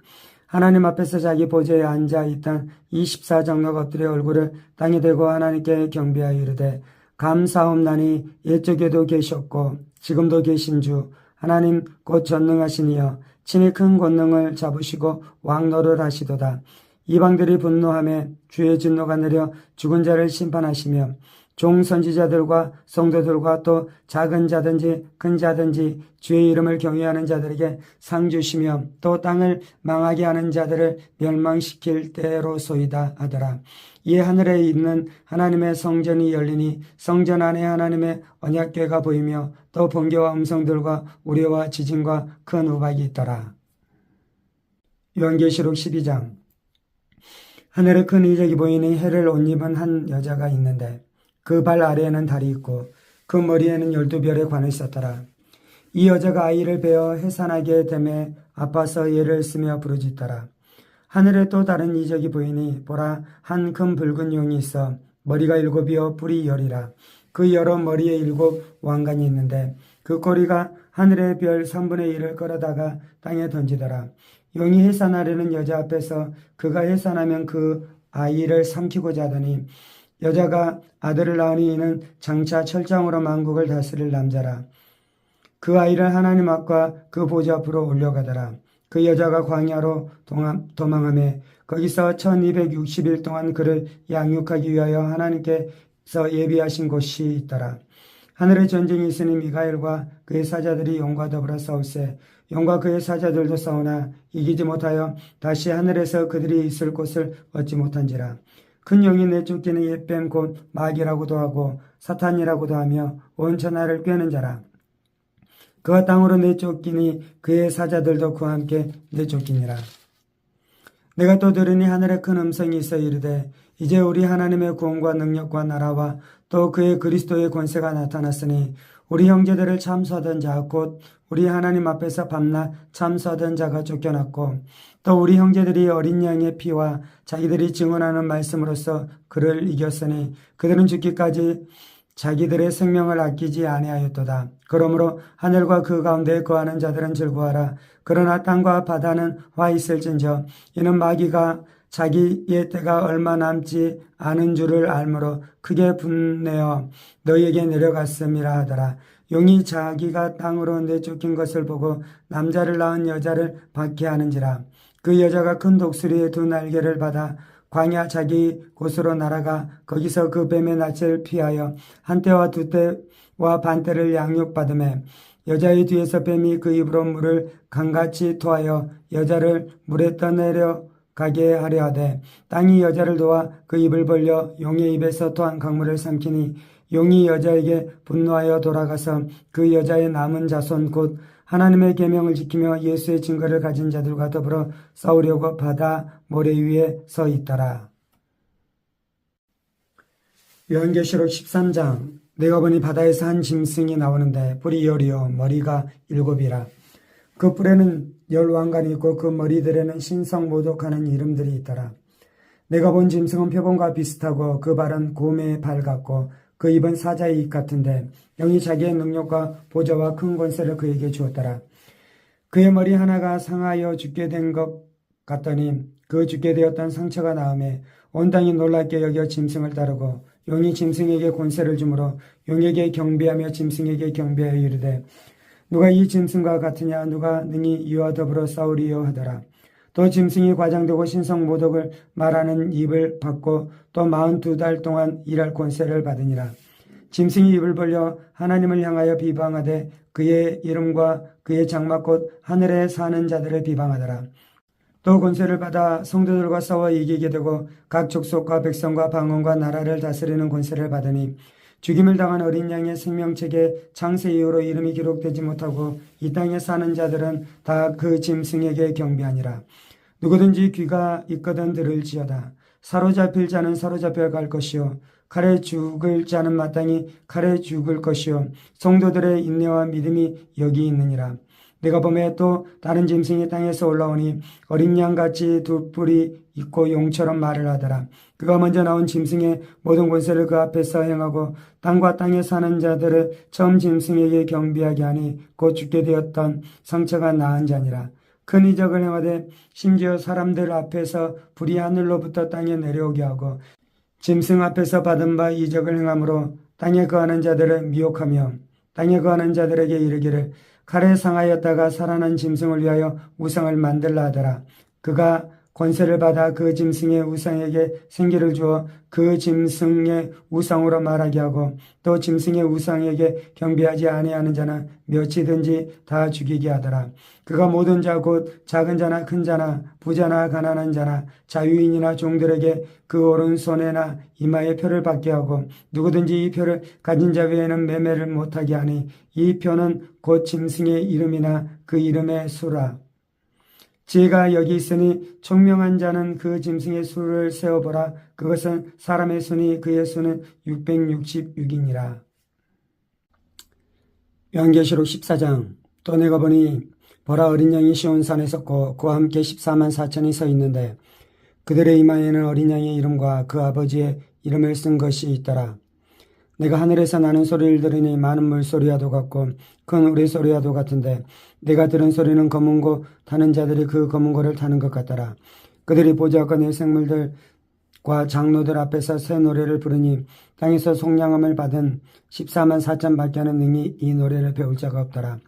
하나님 앞에서 자기 보좌에 앉아 있던 24장로가 엎드려 얼굴을 땅에 대고 하나님께 경배하여 이르되 감사옵나니 옛적에도 계셨고 지금도 계신 주 하나님 곧 전능하시니여 친히 큰 권능을 잡으시고 왕노를 하시도다. 이방들이 분노하며 주의 진노가 내려 죽은 자를 심판하시며 종 선지자들과 성도들과 또 작은 자든지 큰 자든지 주의 이름을 경외하는 자들에게 상 주시며 또 땅을 망하게 하는 자들을 멸망시킬 때로소이다 하더라. 이에 하늘에 있는 하나님의 성전이 열리니 성전 안에 하나님의 언약궤가 보이며 또 번개와 음성들과 우레와 지진과 큰 우박이 있더라. 요한계시록 12장 하늘에 큰 이적이 보이니 해를 옷 입은 한 여자가 있는데 그 발 아래에는 달이 있고 그 머리에는 12별의 관이 있었더라. 이 여자가 아이를 베어 해산하게 되매 아파서 얘를 쓰며 부르짖더라. 하늘에 또 다른 이적이 보이니 보라 한 큰 붉은 용이 있어 머리가 7이요 뿔이 10이라. 그 여러 머리에 7 왕관이 있는데 그 꼬리가 하늘의 별 3분의 1을 끌어다가 땅에 던지더라. 용이 해산하려는 여자 앞에서 그가 해산하면 그 아이를 삼키고자 하더니 여자가 아들을 낳으니 이는 장차 철장으로 만국을 다스릴 남자라. 그 아이를 하나님 앞과 그 보좌 앞으로 올려가더라. 그 여자가 광야로 도망하며 거기서 1260일 동안 그를 양육하기 위하여 하나님께서 예비하신 곳이 있더라. 하늘에 전쟁이 있으니 미가엘과 그의 사자들이 용과 더불어 싸울세 용과 그의 사자들도 싸우나 이기지 못하여 다시 하늘에서 그들이 있을 곳을 얻지 못한지라. 큰 용이 내쫓기는 옛뱀 곧 마귀라고도 하고 사탄이라고도 하며 온 천하를 꿰는 자라. 그가 땅으로 내쫓기니 그의 사자들도 그와 함께 내쫓기니라. 내가 또 들으니 하늘에 큰 음성이 있어 이르되 이제 우리 하나님의 구원과 능력과 나라와 또 그의 그리스도의 권세가 나타났으니 우리 형제들을 참수하던 자 곧 우리 하나님 앞에서 밤낮 참수하던 자가 쫓겨났고 또 우리 형제들이 어린 양의 피와 자기들이 증언하는 말씀으로써 그를 이겼으니 그들은 죽기까지 자기들의 생명을 아끼지 아니하였도다. 그러므로 하늘과 그 가운데 거하는 자들은 즐거워하라. 그러나 땅과 바다는 화 있을진저 이는 마귀가 자기의 때가 얼마 남지 않은 줄을 알므로 크게 분내어 너희에게 내려갔음이라 하더라. 용이 자기가 땅으로 내쫓긴 것을 보고 남자를 낳은 여자를 박해하는지라. 그 여자가 큰 독수리의 두 날개를 받아 광야 자기 곳으로 날아가 거기서 그 뱀의 낯을 피하여 한 때와 두 때와 반 때를 양육받으매 여자의 뒤에서 뱀이 그 입으로 물을 강같이 토하여 여자를 물에 떠내려 가게 하려 하되 땅이 여자를 도와 그 입을 벌려 용의 입에서 토한 강물을 삼키니 용이 여자에게 분노하여 돌아가서 그 여자의 남은 자손 곧 하나님의 계명을 지키며 예수의 증거를 가진 자들과 더불어 싸우려고 바다 모래 위에 서 있더라. 요한계시록 13장. 내가 보니 바다에서 한 짐승이 나오는데 뿔이 10이요 머리가 7이라. 그 뿔에는 10왕관이 있고 그 머리들에는 신성모독하는 이름들이 있더라. 내가 본 짐승은 표범과 비슷하고 그 발은 곰의 발 같고 그 입은 사자의 입 같은데 영이 자기의 능력과 보좌와 큰 권세를 그에게 주었더라. 그의 머리 하나가 상하여 죽게 된 것 같더니 그 죽게 되었던 상처가 나음에 온 땅이 놀랍게 여겨 짐승을 따르고 용이 짐승에게 권세를 주므로 용에게 경배하며 짐승에게 경배하여 이르되 누가 이 짐승과 같으냐 누가 능히 이와 더불어 싸우리요 하더라. 또 짐승이 과장되고 신성모독을 말하는 입을 받고 또 42달 동안 일할 권세를 받으니라. 짐승이 입을 벌려 하나님을 향하여 비방하되 그의 이름과 그의 장막 곧 하늘에 사는 자들을 비방하더라. 또 권세를 받아 성도들과 싸워 이기게 되고 각 족속과 백성과 방언과 나라를 다스리는 권세를 받으니 죽임을 당한 어린 양의 생명책에 창세 이후로 이름이 기록되지 못하고 이 땅에 사는 자들은 다 그 짐승에게 경배하니라. 누구든지 귀가 있거든 들을지어다. 사로잡힐 자는 사로잡혀 갈 것이요 칼에 죽을 자는 마땅히 칼에 죽을 것이요 성도들의 인내와 믿음이 여기 있느니라. 내가 보매 또 다른 짐승이 땅에서 올라오니 어린 양같이 두 뿔이 있고 용처럼 말을 하더라. 그가 먼저 나온 짐승의 모든 권세를 그 앞에서 행하고 땅과 땅에 사는 자들을 처음 짐승에게 경배하게 하니 곧 죽게 되었던 상처가 나은 자니라. 큰 이적을 행하되 심지어 사람들 앞에서 불이 하늘로부터 땅에 내려오게 하고 짐승 앞에서 받은 바 이적을 행함으로 땅에 거하는 자들을 미혹하며 땅에 거하는 자들에게 이르기를 칼에 상하였다가 살아난 짐승을 위하여 우상을 만들라 하더라. 그가 권세를 받아 그 짐승의 우상에게 생기를 주어 그 짐승의 우상으로 말하게 하고 또 짐승의 우상에게 경배하지 아니하는 자는 몇이든지 다 죽이게 하더라. 그가 모든 자 곧 작은 자나 큰 자나 부자나 가난한 자나 자유인이나 종들에게 그 오른손에나 이마에 표를 받게 하고 누구든지 이 표를 가진 자 외에는 매매를 못하게 하니 이 표는 곧 짐승의 이름이나 그 이름의 수라. 지혜가 여기 있으니 총명한 자는 그 짐승의 수를 세어보라. 그것은 사람의 수니 그의 수는 666이니라. 요한계시록 14장. 또 내가 보니 보라 어린 양이 시온산에 섰고 그와 함께 14만 4천이 서 있는데 그들의 이마에는 어린 양의 이름과 그 아버지의 이름을 쓴 것이 있더라. 내가 하늘에서 나는 소리를 들으니 많은 물소리와도 같고 큰 우레소리와도 같은데 내가 들은 소리는 검은 고 타는 자들이 그 검은 고를 타는 것 같더라. 그들이 보좌과 내 생물들과 장로들 앞에서 새 노래를 부르니 땅에서 속량함을 받은 14만 4천 밖에 하는 능히 이 노래를 배울 자가 없더라.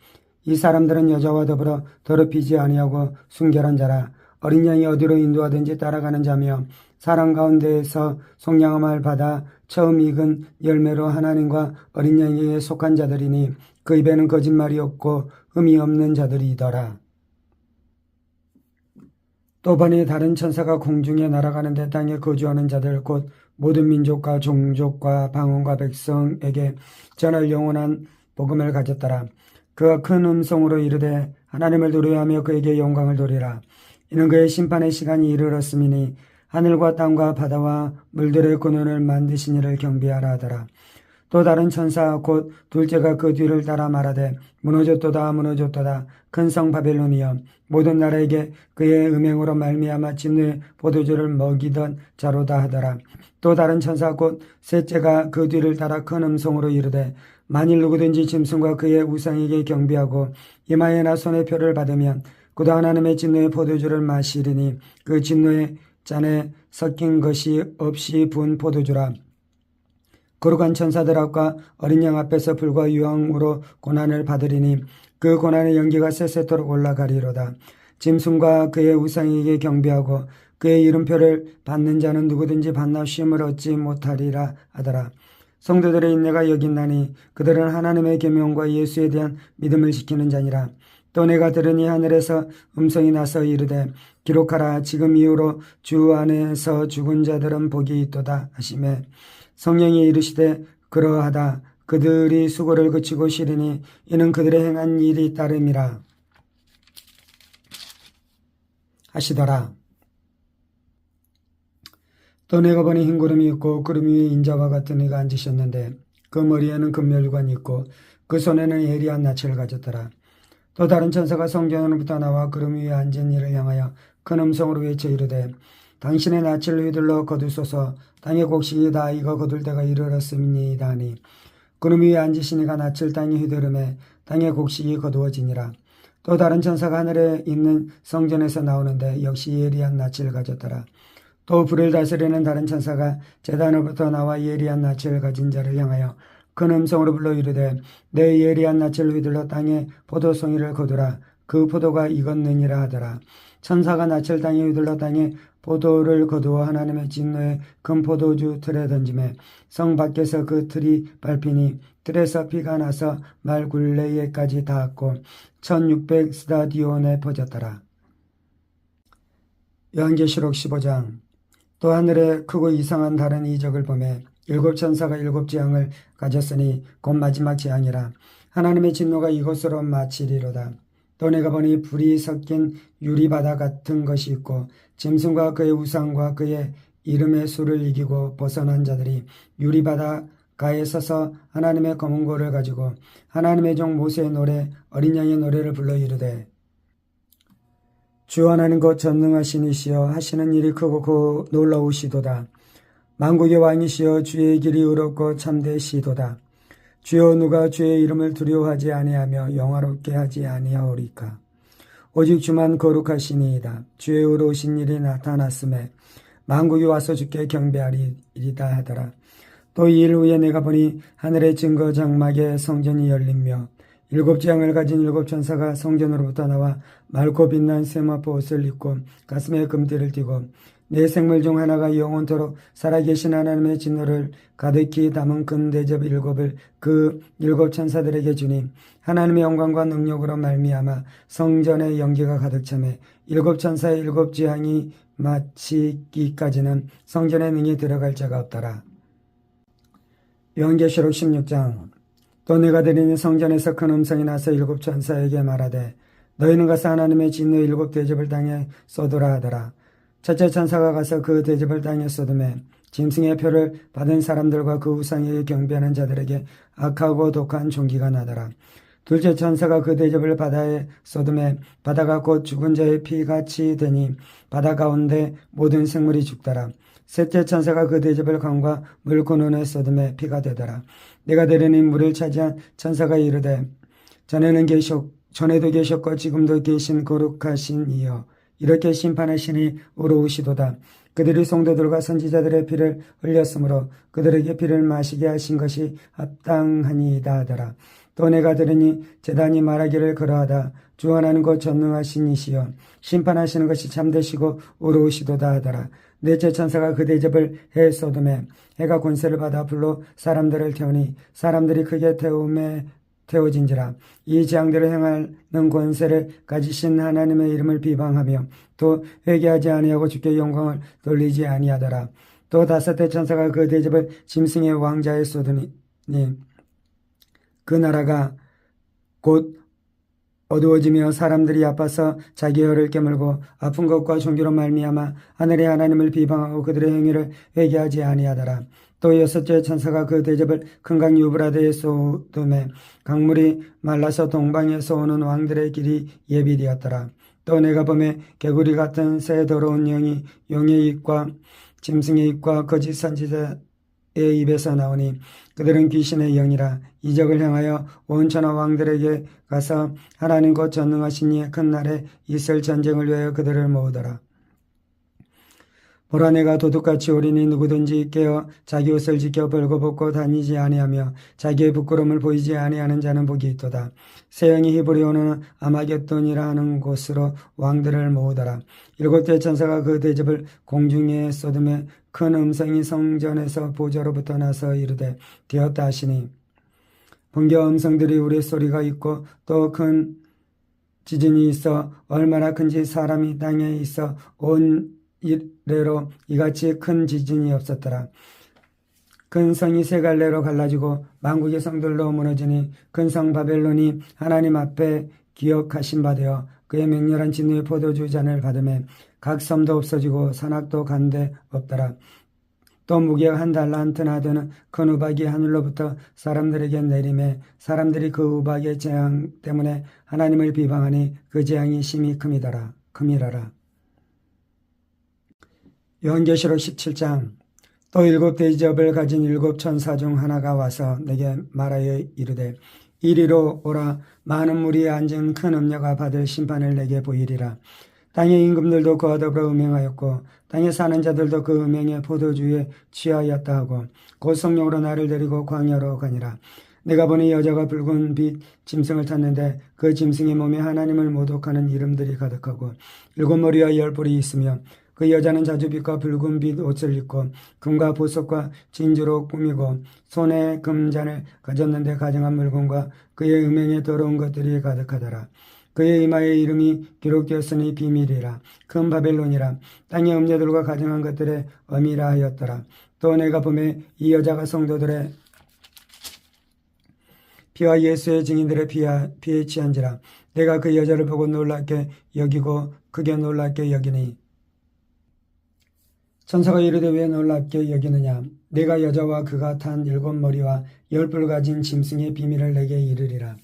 이 사람들은 여자와 더불어 더럽히지 아니하고 순결한 자라. 어린 양이 어디로 인도하든지 따라가는 자며 사람 가운데에서 속량함을 받아 처음 익은 열매로 하나님과 어린 양에게 속한 자들이니 그 입에는 거짓말이 없고 흠이 없는 자들이더라. 또 번에 다른 천사가 공중에 날아가는데 땅에 거주하는 자들 곧 모든 민족과 종족과 방언과 백성에게 전할 영원한 복음을 가졌더라. 그가 큰 음성으로 이르되 하나님을 노래하며 그에게 영광을 돌리라. 이는 그의 심판의 시간이 이르렀음이니 하늘과 땅과 바다와 물들의 근원을 만드신 이를 경배하라 하더라. 또 다른 천사 곧 둘째가 그 뒤를 따라 말하되 무너졌도다 무너졌도다 큰 성 바벨론이여 모든 나라에게 그의 음행으로 말미암아 진노의 포도주를 먹이던 자로다 하더라. 또 다른 천사 곧 셋째가 그 뒤를 따라 큰 음성으로 이르되 만일 누구든지 짐승과 그의 우상에게 경배하고 이마에나 손에 표를 받으면 그도 하나님의 진노의 포도주를 마시리니 그 진노의 잔에 섞인 것이 없이 부은 포도주라. 거룩한 천사들 앞과 어린 양 앞에서 불과 유황으로 고난을 받으리니 그 고난의 연기가 세세토록 올라가리로다. 짐승과 그의 우상에게 경배하고 그의 이름표를 받는 자는 누구든지 반나 쉼을 얻지 못하리라 하더라. 성도들의 인내가 여긴나니 그들은 하나님의 계명과 예수에 대한 믿음을 지키는 자니라. 또 내가 들으니 하늘에서 음성이 나서 이르되 기록하라 지금 이후로 주 안에서 죽은 자들은 복이 있도다 하시매 성령이 이르시되 그러하다 그들이 수고를 그치고 쉬리니 이는 그들의 행한 일이 따름이라 하시더라. 또 내가 보니 흰 구름이 있고 구름 위에 인자와 같은 이가 앉으셨는데 그 머리에는 금멸관이 있고 그 손에는 예리한 낯을 가졌더라. 또 다른 천사가 성전으로부터 나와 구름 위에 앉은 이를 향하여 큰 음성으로 외쳐 이르되 당신의 낯을 휘둘러 거두소서 땅의 곡식이 다 익어 거둘 때가 이르렀음이니이다 하니 구름 위에 앉으신 이가 낯을 땅에 휘두르매 땅의 곡식이 거두어지니라. 또 다른 천사가 하늘에 있는 성전에서 나오는데 역시 예리한 낯을 가졌더라. 또 불을 다스리는 다른 천사가 제단으로부터 나와 예리한 낯을 가진 자를 향하여 큰 음성으로 불러 이르되 내 예리한 낯을 휘둘러 땅에 포도송이를 거두라 그 포도가 익었느니라 하더라. 천사가 낯을 땅에 휘둘러 땅에 포도를 거두어 하나님의 진노의 큰 포도주 틀에 던지매 성 밖에서 그 틀이 밟히니 틀에서 피가 나서 말 굴레에까지 닿았고 1600 스타디온에 퍼졌더라. 요한계시록 15장. 또 하늘에 크고 이상한 다른 이적을 보매 일곱 천사가 일곱 재앙을 가졌으니 곧 마지막 재앙이라. 하나님의 진노가 이곳으로 마치리로다. 또 내가 보니 불이 섞인 유리바다 같은 것이 있고 짐승과 그의 우상과 그의 이름의 수를 이기고 벗어난 자들이 유리바다가에 서서 하나님의 검은 고를 가지고 하나님의 종 모세의 노래 어린 양의 노래를 불러 이르되 주 하나님 곧 전능하신 이시여 하시는 일이 크고 놀라우시도다. 만국의 왕이시여 주의 길이 의롭고 참되시도다. 주여 누가 주의 이름을 두려워하지 아니하며 영화롭게 하지 아니하오리까. 오직 주만 거룩하시니이다. 주의 의로우신 일이 나타났음에 만국이 와서 주께 경배하리이다 하더라. 또 이 일 후에 내가 보니 하늘의 증거 장막에 성전이 열리며 일곱 재앙을 가진 일곱 천사가 성전으로부터 나와 맑고 빛난 세마포 옷을 입고 가슴에 금띠를 띠고 네 생물 중 하나가 영원토록 살아계신 하나님의 진노를 가득히 담은 큰 대접 일곱을 그 일곱 천사들에게 주니 하나님의 영광과 능력으로 말미암아 성전의 연기가 가득 차매 일곱 천사의 일곱 재앙이 마치기까지는 성전에 능히 들어갈 자가 없더라. 요한계시록 16장. 또 내가 들으니 성전에서 큰 음성이 나서 일곱 천사에게 말하되 너희는 가서 하나님의 진노의 일곱 대접을 땅에 쏟으라 하더라. 첫째 천사가 가서 그 대접을 땅에 쏟음에 짐승의 표를 받은 사람들과 그 우상에게 경배하는 자들에게 악하고 독한 종기가 나더라. 둘째 천사가 그 대접을 바다에 쏟음에 바다가 곧 죽은 자의 피같이 되니 바다 가운데 모든 생물이 죽더라. 셋째 천사가 그 대접을 강과 물 근원에 쏟음에 피가 되더라. 내가 들으니 물을 차지한 천사가 이르되 전에도 계셨고 지금도 계신 거룩하신 이여 이렇게 심판하시니 의로우시도다. 그들이 성도들과 선지자들의 피를 흘렸으므로 그들에게 피를 마시게 하신 것이 합당하니이다 하더라. 또 내가 들으니 제단이 말하기를 그러하다. 주 하나는 곧 전능하신 이시여 심판하시는 것이 참되시고 의로우시도다 하더라. 넷째 천사가 그 대접을 해 쏟음에 해가 권세를 받아 불로 사람들을 태우니 사람들이 크게 태워진지라. 이 재앙들을 행하는 권세를 가지신 하나님의 이름을 비방하며 또 회개하지 아니하고 주께 영광을 돌리지 아니하더라. 또 다섯째 천사가 그 대접을 짐승의 왕자에 쏟으니 그 나라가 곧 어두워지며 사람들이 아파서 자기 혀를 깨물고 아픈 것과 종기로 말미암아 하늘의 하나님을 비방하고 그들의 행위를 회개하지 아니하더라. 또 여섯째 천사가 그 대접을 큰 강 유브라데에 쏟음에 강물이 말라서 동방에서 오는 왕들의 길이 예비되었더라. 또 내가 보매 개구리 같은 새 더러운 영이 용의 입과 짐승의 입과 거짓 선지자의 입에서 나오니 그들은 귀신의 영이라. 이적을 향하여 온 천하 왕들에게 가서 하나님 곧 전능하신 이의 큰 날에 있을 전쟁을 위하여 그들을 모으더라. 보라, 내가 도둑같이 오리니 누구든지 깨어 자기 옷을 지켜 벌거벗고 다니지 아니하며 자기의 부끄러움을 보이지 아니하는 자는 복이 있도다. 새 영이 히브리어는 아마겟돈이라 하는 곳으로 왕들을 모으더라. 일곱째 천사가 그 대접을 공중에 쏟음에 큰 음성이 성전에서 보좌로부터 나서 이르되 되었다 하시니 번개와 음성들이 우리 소리가 있고 또 큰 지진이 있어 얼마나 큰지 사람이 땅에 있어 온 이래로 이같이 큰 지진이 없었더라. 큰 성이 세 갈래로 갈라지고 만국의 성들로 무너지니 큰 성 바벨론이 하나님 앞에 기억하신 바 되어 그의 맹렬한 진노의 포도주 잔을 받으매 각 섬도 없어지고 산악도 간데 없더라. 또 무게가 한 달란트나 되는 큰 우박이 하늘로부터 사람들에게 내림에 사람들이 그 우박의 재앙 때문에 하나님을 비방하니 그 재앙이 심히 큼이라라. 요한계시록 17장. 또 일곱 대접을 가진 일곱 천사 중 하나가 와서 내게 말하여 이르되 이리로 오라. 많은 무리에 앉은 큰 음녀가 받을 심판을 내게 보이리라. 땅의 임금들도 그와 더불어 음행하였고 땅에 사는 자들도 그 음행의 포도주에 취하였다 하고 곧 성령으로 나를 데리고 광야로 가니라. 내가 보니 여자가 붉은 빛 짐승을 탔는데 그 짐승의 몸에 하나님을 모독하는 이름들이 가득하고 일곱 머리와 열 뿔이 있으며 그 여자는 자주빛과 붉은 빛 옷을 입고 금과 보석과 진주로 꾸미고 손에 금잔을 가졌는데 가증한 물건과 그의 음행에 더러운 것들이 가득하더라. 그의 이마에 이름이 기록되었으니 비밀이라. 큰 바벨론이라. 땅의 음녀들과 가증한 것들의 어미라 하였더라. 또 내가 보매 이 여자가 성도들의 피와 예수의 증인들의 피에 취한지라. 내가 그 여자를 보고 놀랍게 여기고 크게 놀랍게 여기니 천사가 이르되 왜 놀랍게 여기느냐. 내가 여자와 그가 탄 일곱 머리와 열 뿔 가진 짐승의 비밀을 내게 이르리라.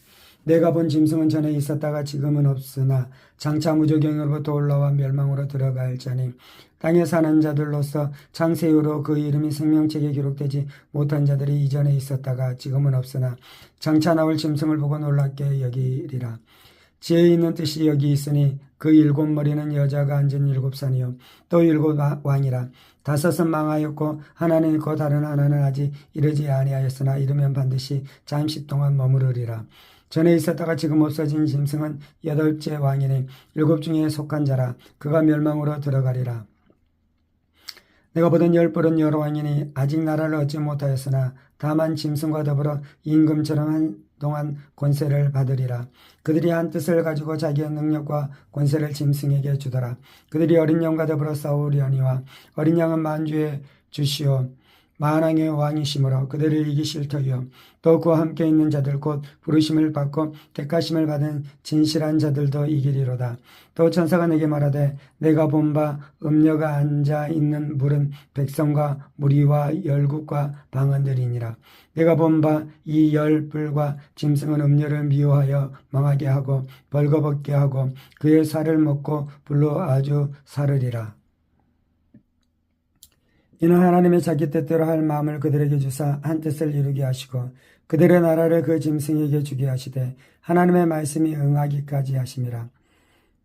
내가 본 짐승은 전에 있었다가 지금은 없으나 장차 무저경으로부터 올라와 멸망으로 들어갈 자니 땅에 사는 자들로서 창세 이후로 그 이름이 생명책에 기록되지 못한 자들이 이전에 있었다가 지금은 없으나 장차 나올 짐승을 보고 놀랍게 여기리라. 지혜 있는 뜻이 여기 있으니 그 일곱 머리는 여자가 앉은 일곱 산이요 또 일곱 왕이라. 다섯은 망하였고 하나는 있고 다른 하나는 아직 이르지 아니하였으나 이르면 반드시 잠시 동안 머무르리라. 전에 있었다가 지금 없어진 짐승은 여덟째 왕이니 일곱 중에 속한 자라. 그가 멸망으로 들어가리라. 내가 보던 열 뿔은 여러 왕이니 아직 나라를 얻지 못하였으나 다만 짐승과 더불어 임금처럼 한동안 권세를 받으리라. 그들이 한 뜻을 가지고 자기의 능력과 권세를 짐승에게 주더라. 그들이 어린 양과 더불어 싸우려니와 어린 양은 만주의 주시오 만왕의 왕이시므로 그들을 이기실 터이요 또 그와 함께 있는 자들 곧 부르심을 받고 택하심을 받은 진실한 자들도 이기리로다. 또 천사가 내게 말하되 내가 본 바 음녀가 앉아 있는 물은 백성과 무리와 열국과 방언들이니라. 내가 본 바 이 열 뿔과 짐승은 음녀를 미워하여 망하게 하고 벌거벗게 하고 그의 살을 먹고 불로 아주 사르리라. 이는 하나님의 자기 뜻대로 할 마음을 그들에게 주사 한 뜻을 이루게 하시고 그들의 나라를 그 짐승에게 주게 하시되 하나님의 말씀이 응하기까지 하심이라.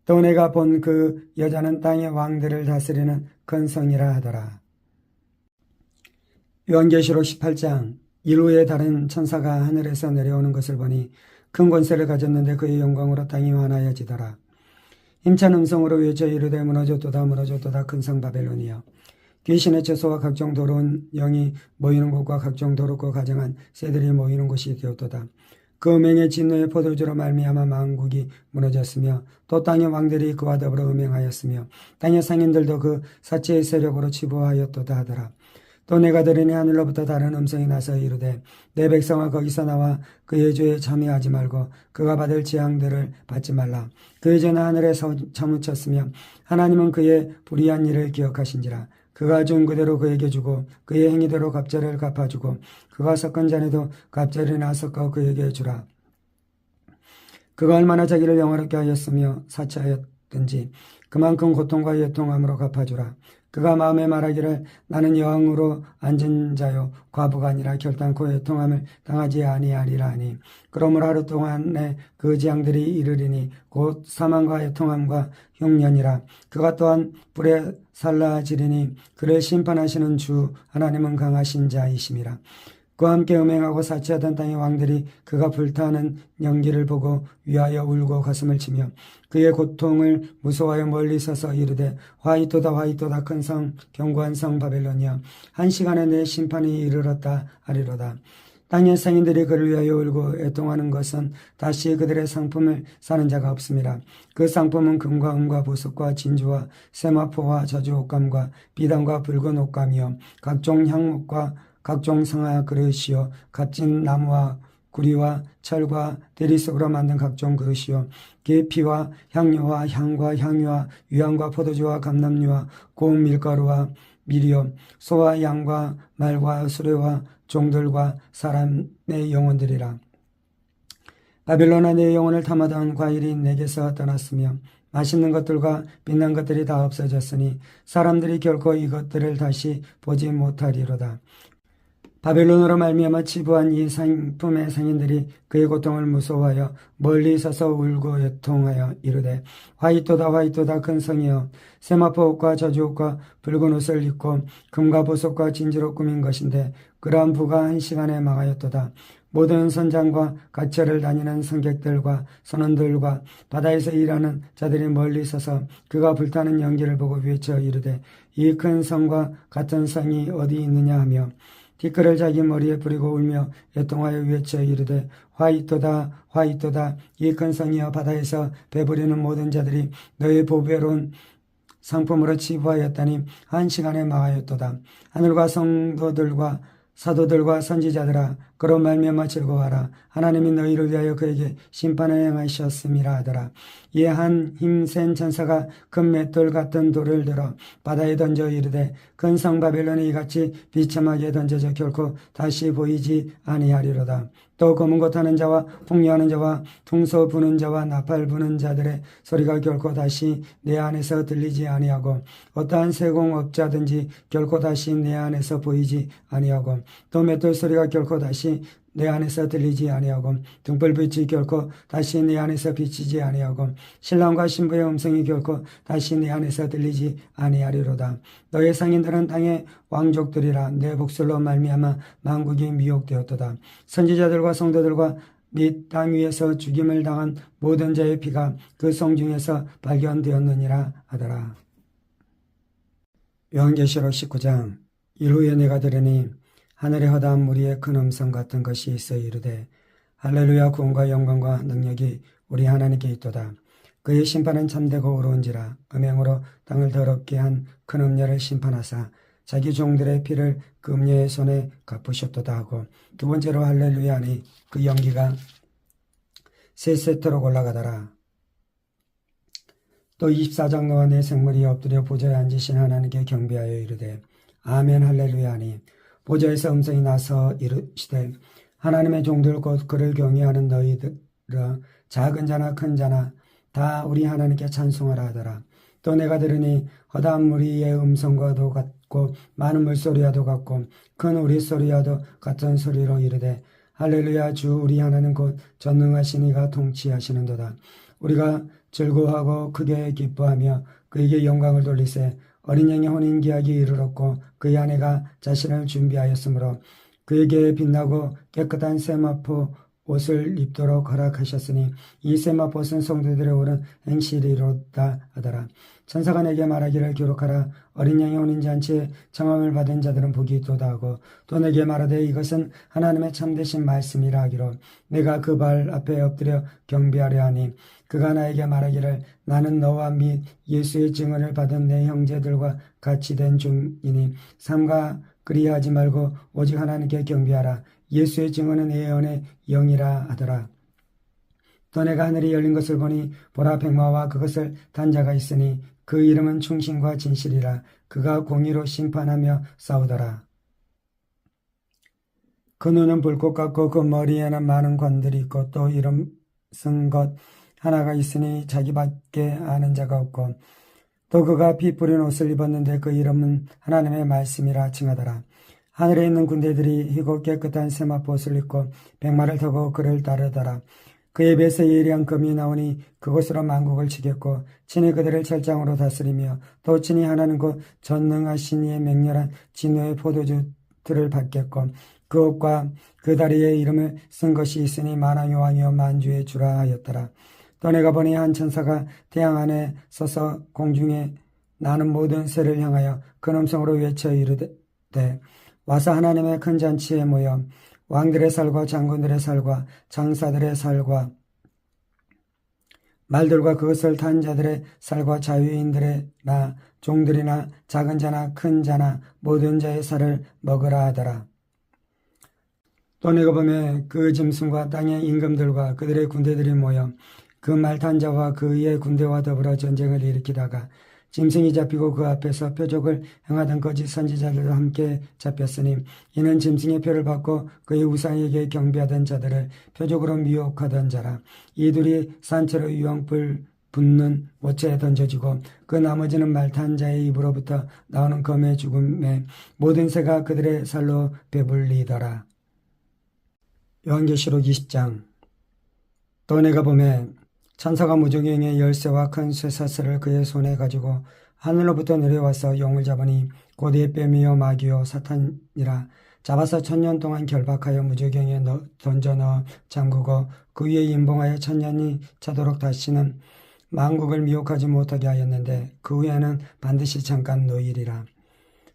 또 내가 본 그 여자는 땅의 왕들을 다스리는 큰 성이라 하더라. 요한계시록 18장. 이후에 다른 천사가 하늘에서 내려오는 것을 보니 큰 권세를 가졌는데 그의 영광으로 땅이 환하여지더라. 힘찬 음성으로 외쳐 이르되 무너졌도다 무너졌도다 큰 성 바벨론이여. 귀신의 처소와 각종 더러운 영이 모이는 곳과 각종 더럽고 가증한 새들이 모이는 곳이 되었도다. 그 음행의 진노의 포도주로 말미암아 만국이 무너졌으며 또 땅의 왕들이 그와 더불어 음행하였으며 땅의 상인들도 그 사체의 세력으로 치부하였도다 하더라. 또 내가 들으니 하늘로부터 다른 음성이 나서 이르되 내 백성아 거기서 나와 그의 죄에 참여하지 말고 그가 받을 재앙들을 받지 말라. 그의 죄는 하늘에 사무쳤으며 하나님은 그의 불의한 일을 기억하신지라. 그가 준 그대로 그에게 주고 그의 행위대로 갑절을 갚아주고 그가 섞은 잔에도 갑절이나 섞어 그에게 주라. 그가 얼마나 자기를 영화롭게 하였으며 사치하였든지 그만큼 고통과 애통함으로 갚아주라. 그가 마음에 말하기를 나는 여왕으로 앉은 자요 과부가 아니라 결단코 애통함을 당하지 아니하리라 하니 그러므로 하루 동안에 그 재앙들이 이르리니 곧 사망과 애통함과 흉년이라. 그가 또한 불에 살라지리니 그를 심판하시는 주 하나님은 강하신 자이심이라. 그와 함께 음행하고 사치하던 땅의 왕들이 그가 불타는 연기를 보고 위하여 울고 가슴을 치며 그의 고통을 무서워하여 멀리 서서 이르되 화이토다 화이토다 큰 성 견고한 성 바벨론이여 한 시간에 내 심판이 이르렀다 하리로다. 땅의 상인들이 그를 위하여 울고 애통하는 것은 다시 그들의 상품을 사는 자가 없음이라. 그 상품은 금과 은과 보석과 진주와 세마포와 저주 옷감과 비단과 붉은 옷감이요 각종 향목과 각종 상하 그릇이요 값진 나무와 구리와 철과 대리석으로 만든 각종 그릇이요 계피와 향료와 향과 향유와 유향과 포도주와 감람류와 고운 밀가루와 밀이요 소와 양과 말과 수레와 종들과 사람의 영혼들이라. 바벨론아 내 영혼을 탐하던 과일이 내게서 떠났으며 맛있는 것들과 빛난 것들이 다 없어졌으니 사람들이 결코 이것들을 다시 보지 못하리로다. 바벨론으로 말미암아 치부한 이 상품의 상인들이 그의 고통을 무서워하여 멀리 서서 울고 애통하여 이르되 화이토다 화이토다 큰 성이여 세마포 옷과 저주 옷과 붉은 옷을 입고 금과 보석과 진주로 꾸민 것인데 그러한 부가 한 시간에 망하였도다. 모든 선장과 가철을 다니는 승객들과 선원들과 바다에서 일하는 자들이 멀리 서서 그가 불타는 연기를 보고 외쳐 이르되 이 큰 성과 같은 성이 어디 있느냐 하며 티끌을 자기 머리에 뿌리고 울며 애통하여 외쳐 이르되 화이토다 화이토다 이 큰 성이여 바다에서 배부리는 모든 자들이 너의 보배로운 상품으로 치부하였다니 한 시간에 망하였도다. 하늘과 성도들과 사도들과 선지자들아 그로 말미암아 즐거워하라. 하나님이 너희를 위하여 그에게 심판을 행하셨음이라 하더라. 이에 한 힘센 천사가 큰 맷돌 같은 돌을 들어 바다에 던져 이르되 큰 성 바벨론이 이같이 비참하게 던져져 결코 다시 보이지 아니하리로다. 또 검은 것 하는 자와 폭류하는 자와 퉁소 부는 자와 나팔 부는 자들의 소리가 결코 다시 내 안에서 들리지 아니하고 어떠한 세공업자든지 결코 다시 내 안에서 보이지 아니하고 또 맷돌 소리가 결코 다시 내 안에서 들리지 아니하고 등불빛이 결코 다시 내 안에서 비치지 아니하고 신랑과 신부의 음성이 결코 다시 내 안에서 들리지 아니하리로다. 너의 상인들은 땅의 왕족들이라 내 복술로 말미암아 만국이 미혹되었도다. 선지자들과 성도들과 및 땅 위에서 죽임을 당한 모든 자의 피가 그 성 중에서 발견되었느니라 하더라. 요한계시록 19장. 이후에 내가 들으니 하늘의 허다한 무리의 큰 음성 같은 것이 있어 이르되 할렐루야 구원과 영광과 능력이 우리 하나님께 있도다. 그의 심판은 참되고 의로운지라 음행으로 땅을 더럽게 한 큰 음녀를 심판하사 자기 종들의 피를 그 음녀의 손에 갚으셨도다 하고 두 번째로 할렐루야 하니 그 연기가 세세토록 올라가더라. 또 24장 노아 네 생물이 엎드려 보좌에 앉으신 하나님께 경배하여 이르되 아멘 할렐루야 하니 보좌에서 음성이 나서 이르시되 하나님의 종들 곧 그를 경외하는 너희들아 작은 자나 큰 자나 다 우리 하나님께 찬송하라 하더라. 또 내가 들으니 허다한 무리의 음성과도 같고 많은 물소리와도 같고 큰 우리소리와도 같은 소리로 이르되 할렐루야 주 우리 하나님 곧 전능하신 이가 통치하시는도다. 우리가 즐거워하고 크게 기뻐하며 그에게 영광을 돌리세 어린 양의 혼인기약이 이르렀고 그의 아내가 자신을 준비하였으므로 그에게 빛나고 깨끗한 세마포 옷을 입도록 허락하셨으니 이 세마포옷은 성도들의 옳은 행실이로다 하더라. 천사가 내게 말하기를 기록하라. 어린 양의 혼인잔치에 청함을 받은 자들은 복이 있도다 하고 또 내게 말하되 이것은 하나님의 참되신 말씀이라 하기로 내가 그 발 앞에 엎드려 경배하려 하니 그가 나에게 말하기를 나는 너와 및 예수의 증언을 받은 내 형제들과 같이 된 종이니 삼가 그리하지 말고 오직 하나님께 경배하라. 예수의 증언은 예언의 영이라 하더라. 또 내가 하늘이 열린 것을 보니 보라 백마와 그것을 탄 자가 있으니 그 이름은 충신과 진실이라. 그가 공의로 심판하며 싸우더라. 그 눈은 불꽃 같고 그 머리에는 많은 관들이 있고 또 이름 쓴 것 하나가 있으니 자기밖에 아는 자가 없고 또 그가 피 뿌린 옷을 입었는데 그 이름은 하나님의 말씀이라 칭하더라. 하늘에 있는 군대들이 희고 깨끗한 세마포옷을 입고 백마를 타고 그를 따르더라. 그의 입에서 예리한 금이 나오니 그곳으로 만국을 치겠고 친히 그들을 철장으로 다스리며 또 친히 하나는 곧 전능하신 이의 맹렬한 진노의 포도주들을 받겠고 그 옷과 그 다리에 이름을 쓴 것이 있으니 만왕의 왕이요 만주의 주라 하였더라. 또 내가 보니 한 천사가 태양 안에 서서 공중에 나는 모든 새를 향하여 큰 음성으로 외쳐 이르되 와서 하나님의 큰 잔치에 모여 왕들의 살과 장군들의 살과 장사들의 살과 말들과 그것을 탄 자들의 살과 자유인들이나 종들이나 작은 자나 큰 자나 모든 자의 살을 먹으라 하더라. 또 내가 보매 그 짐승과 땅의 임금들과 그들의 군대들이 모여 그 말 탄 자와 그의 군대와 더불어 전쟁을 일으키다가 짐승이 잡히고 그 앞에서 표적을 행하던 거짓 선지자들도 함께 잡혔으니 이는 짐승의 표를 받고 그의 우상에게 경배하던 자들을 표적으로 미혹하던 자라. 이들이 산채로 유황불 붙는 옷에 던져지고 그 나머지는 말 탄 자의 입으로부터 나오는 검의 죽음에 모든 새가 그들의 살로 배불리더라. 요한계시록 20장. 또 내가 보매 천사가 무저갱의 열쇠와 큰 쇠사슬을 그의 손에 가지고 하늘로부터 내려와서 용을 잡으니 고대의 뱀이요 마귀요 사탄이라. 잡아서 1000년 동안 결박하여 무저갱에 던져 넣어 잠그고 그 위에 임봉하여 1000년이 차도록 다시는 만국을 미혹하지 못하게 하였는데 그 후에는 반드시 잠깐 놓이리라.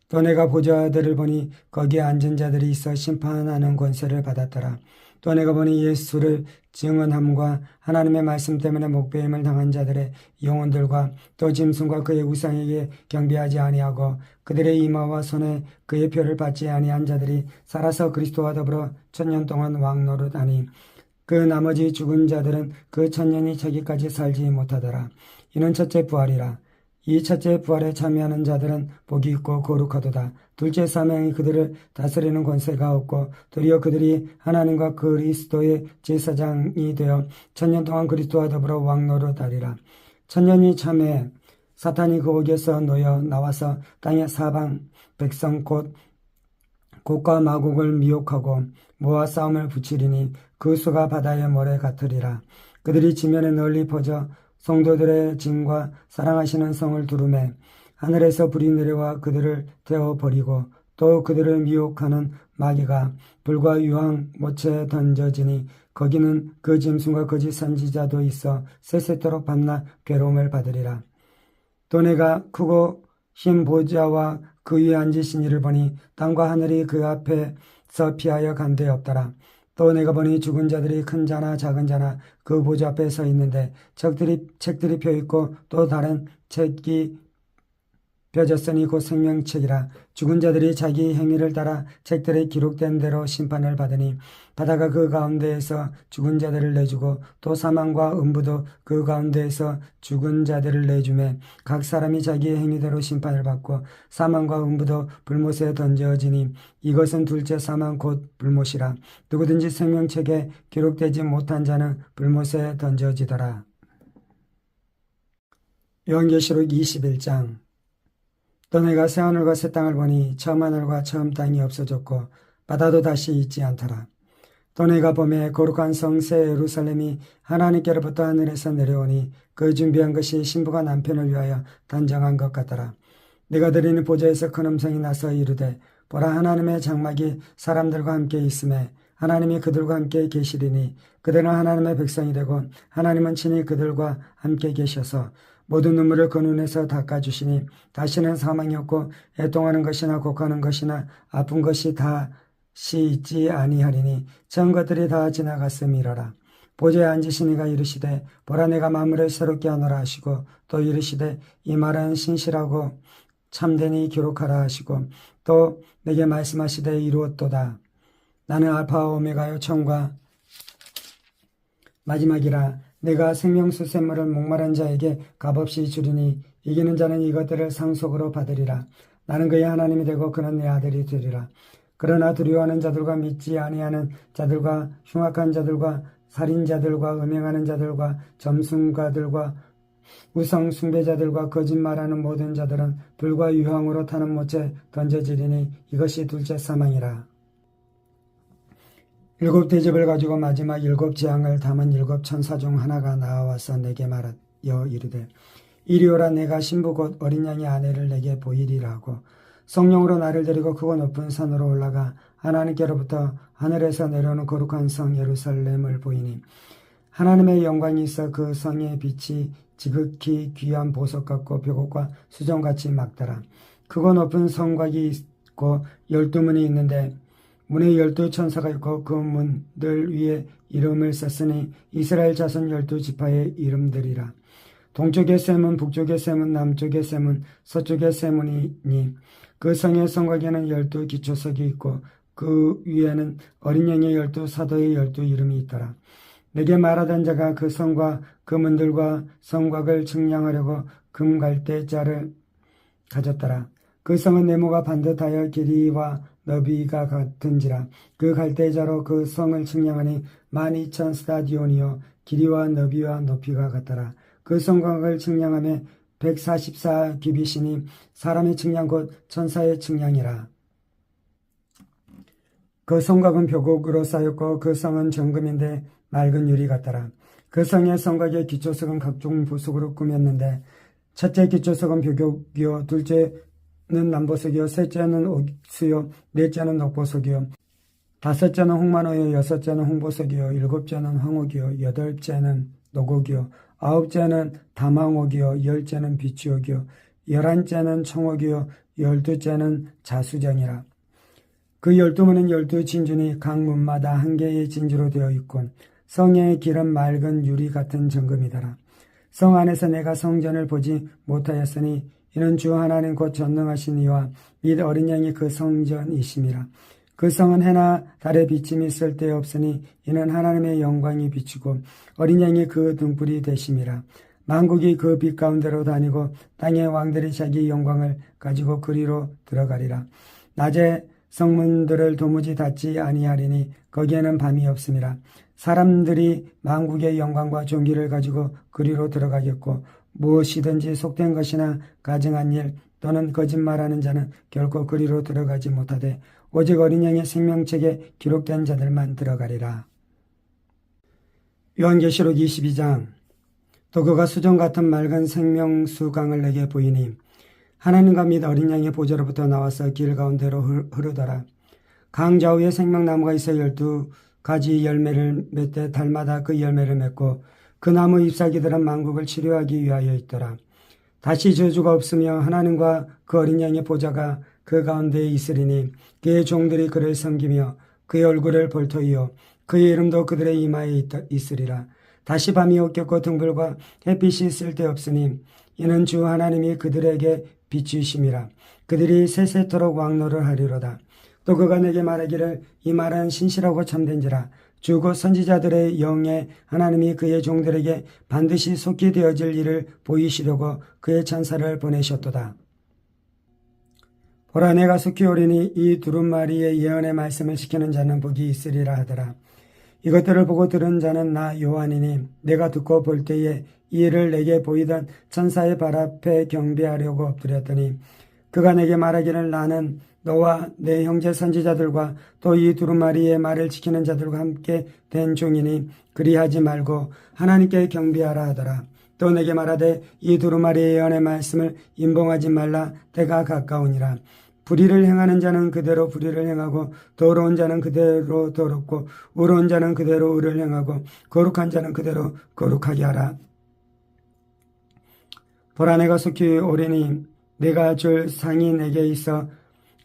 또 내가 보좌들을 보니 거기에 앉은 자들이 있어 심판하는 권세를 받았더라. 또 내가 보니 예수를 증언함과 하나님의 말씀 때문에 목배임을 당한 자들의 영혼들과 또 짐승과 그의 우상에게 경배하지 아니하고 그들의 이마와 손에 그의 표를 받지 아니한 자들이 살아서 그리스도와 더불어 1000년 동안 왕노릇하니 그 나머지 죽은 자들은 그 1000년이 차기까지 살지 못하더라. 이는 첫째 부활이라. 이 첫째 부활에 참여하는 자들은 복이 있고 거룩하도다. 둘째 사명이 그들을 다스리는 권세가 없고 도리어 그들이 하나님과 그리스도의 제사장이 되어 1000년 동안 그리스도와 더불어 왕노릇하리라. 1000년이 참에 사탄이 그 옥에서 놓여 나와서 땅의 사방 백성 곧 곡과 마곡을 미혹하고 모아 싸움을 붙이리니 그 수가 바다의 모래 같으리라. 그들이 지면에 널리 퍼져 성도들의 짐과 사랑하시는 성을 두루매 하늘에서 불이 내려와 그들을 태워버리고 또 그들을 미혹하는 마귀가 불과 유황 못에 던져지니 거기는 그 짐승과 거짓 선지자도 있어 세세토록 밤낮 괴로움을 받으리라. 또 내가 크고 흰 보좌와 그 위에 앉으신 이를 보니 땅과 하늘이 그 앞에서 피하여 간 데 없더라. 또 내가 보니 죽은 자들이 큰 자나 작은 자나 그 보좌 앞에 서 있는데 책들이 펴있고 또 다른 책이 펴졌으니 곧 생명책이라. 죽은 자들이 자기 행위를 따라 책들에 기록된 대로 심판을 받으니 바다가 그 가운데에서 죽은 자들을 내주고 또 사망과 음부도 그 가운데에서 죽은 자들을 내주매 각 사람이 자기의 행위대로 심판을 받고 사망과 음부도 불못에 던져지니 이것은 둘째 사망 곧 불못이라. 누구든지 생명책에 기록되지 못한 자는 불못에 던져지더라. 요한계시록 21장. 또 내가 새하늘과 새 땅을 보니 처음 하늘과 처음 땅이 없어졌고 바다도 다시 있지 않더라. 또 내가 보매 거룩한 성 새 예루살렘이 하나님께로부터 하늘에서 내려오니 그 준비한 것이 신부가 남편을 위하여 단정한 것 같더라. 내가 드리는 보좌에서 큰 음성이 나서 이르되 보라 하나님의 장막이 사람들과 함께 있음에 하나님이 그들과 함께 계시리니 그들은 하나님의 백성이 되고 하나님은 친히 그들과 함께 계셔서 모든 눈물을 그 눈에서 닦아주시니 다시는 사망이 없고 애통하는 것이나 곡하는 것이나 아픈 것이 다시 있지 아니하리니 전 것들이 다 지나갔음이로라. 보좌에 앉으신 이가 이르시되 보라 내가 만물을 새롭게 하노라 하시고 또 이르시되 이 말은 신실하고 참되니 기록하라 하시고 또 내게 말씀하시되 이루었도다. 나는 알파와 오메가요 처음과 마지막이라. 내가 생명수 샘물을 목마른 자에게 값없이 주리니 이기는 자는 이것들을 상속으로 받으리라. 나는 그의 하나님이 되고 그는 내 아들이 되리라. 그러나 두려워하는 자들과 믿지 아니하는 자들과 흉악한 자들과 살인자들과 음행하는 자들과 점순가들과 우상 숭배자들과 거짓말하는 모든 자들은 불과 유황으로 타는 못에 던져지리니 이것이 둘째 사망이라. 7대접을 가지고 마지막 7재앙을 담은 7천사 중 하나가 나와서 내게 말하여 이르되 이리 오라. 내가 신부 곧 어린 양의 아내를 내게 보이리라 하고 성령으로 나를 데리고 크고 높은 산으로 올라가 하나님께로부터 하늘에서 내려오는 거룩한 성 예루살렘을 보이니 하나님의 영광이 있어 그 성의 빛이 지극히 귀한 보석 같고 벽옥과 수정같이 막더라. 크고 높은 성곽이 있고 12문이 있는데 문에 12천사가 있고 그 문들 위에 이름을 썼으니 이스라엘 자손 12지파의 이름들이라. 동쪽의 세 문, 북쪽의 세 문, 남쪽의 세 문, 서쪽의 세 문이니 그 성의 성곽에는 12기초석이 있고 그 위에는 어린 양의 12사도의 12이름이 있더라. 내게 말하던 자가 그 성과 그 문들과 성곽을 측량하려고 금갈대자를 가졌더라. 그 성은 네모가 반듯하여 길이와 너비가 같은지라. 그 갈대자로 그 성을 측량하니 12,000스타디온이요 길이와 너비와 높이가 같더라. 그 성곽을 측량하며 144규빗이니 사람의 측량 곧 천사의 측량이라. 그 성곽은 벽옥으로 쌓였고 그 성은 정금인데 맑은 유리 같더라. 그 성의 성곽의 기초석은 각종 부석으로 꾸몄는데 첫째 기초석은 벽옥이요 둘째는 남보석이요 셋째는 옥수요 넷째는 녹보석이요 다섯째는 홍만호요 여섯째는 홍보석이요 일곱째는 황옥이요 여덟째는 노곡이요 아홉째는 다망옥이요 열째는 비추옥이요 11째는 청옥이요 12째는 자수정이라. 그 12문은 12진주니 각 문마다 한 개의 진주로 되어 있고 성의 길은 맑은 유리 같은 정금이더라. 성 안에서 내가 성전을 보지 못하였으니 이는 주 하나님 곧 전능하신 이와 및 어린 양이 그 성전이심이라. 그 성은 해나 달의 비침이 쓸데없으니 이는 하나님의 영광이 비추고 어린 양이 그 등불이 되심이라. 만국이 그 빛 가운데로 다니고 땅의 왕들이 자기 영광을 가지고 그리로 들어가리라. 낮에 성문들을 도무지 닫지 아니하리니 거기에는 밤이 없음이라. 사람들이 만국의 영광과 존귀를 가지고 그리로 들어가겠고 무엇이든지 속된 것이나 가증한 일 또는 거짓말하는 자는 결코 그리로 들어가지 못하되 오직 어린 양의 생명책에 기록된 자들만 들어가리라. 요한계시록 22장. 또 그가 수정 같은 맑은 생명수강을 내게 보이니 하나님과 및 어린 양의 보좌로부터 나와서 길 가운데로 흐르더라. 강 좌우에 생명나무가 있어 12가지 열매를 맺되 달마다 그 열매를 맺고 그 나무 잎사귀들은 만국을 치료하기 위하여 있더라. 다시 저주가 없으며 하나님과 그 어린 양의 보좌가 그 가운데에 있으리니 그의 종들이 그를 섬기며 그의 얼굴을 볼터이요 그의 이름도 그들의 이마에 있으리라. 다시 밤이 없겠고 등불과 햇빛이 쓸데없으니 이는 주 하나님이 그들에게 비추심이라. 그들이 세세토록 왕노를 하리로다. 또 그가 내게 말하기를 이 말은 신실하고 참된지라. 주 곧 선지자들의 영에 하나님이 그의 종들에게 반드시 속히 되어질 일을 보이시려고 그의 천사를 보내셨도다. 보라 내가 속히 오리니 이 두루마리의 예언의 말씀을 지키는 자는 복이 있으리라 하더라. 이것들을 보고 들은 자는 나 요한이니 내가 듣고 볼 때에 이 일을 내게 보이던 천사의 발 앞에 경배하려고 엎드렸더니 그가 내게 말하기를 나는 너와 내 형제 선지자들과 또 이 두루마리의 말을 지키는 자들과 함께 된 종이니 그리하지 말고 하나님께 경배하라 하더라. 또 내게 말하되 이 두루마리의 예언의 말씀을 임봉하지 말라. 때가 가까우니라. 불의를 행하는 자는 그대로 불의를 행하고 더러운 자는 그대로 더럽고 의로운 자는 그대로 의를 행하고 거룩한 자는 그대로 거룩하게 하라. 보라 내가 속히 오리니 내가 줄 상이 내게 있어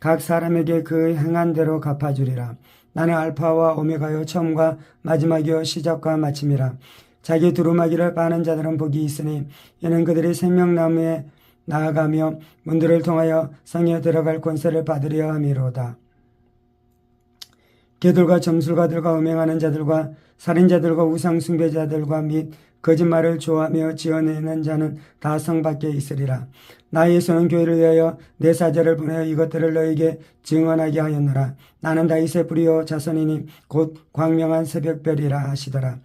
각 사람에게 그 행한 대로 갚아주리라. 나는 알파와 오메가요 처음과 마지막이요 시작과 마침이라. 자기 두루마기를 빠는 자들은 복이 있으니 이는 그들이 생명나무에 나아가며 문들을 통하여 성에 들어갈 권세를 받으려 함이로다. 개들과 점술가들과 음행하는 자들과 살인자들과 우상숭배자들과 및 거짓말을 좋아하며 지어내는 자는 다 성 밖에 있으리라. 나 예수는 교회를 위하여 내 사자를 보내어 이것들을 너에게 증언하게 하였노라. 나는 다윗의 뿌리요 자손이니 곧 광명한 새벽별이라 하시더라.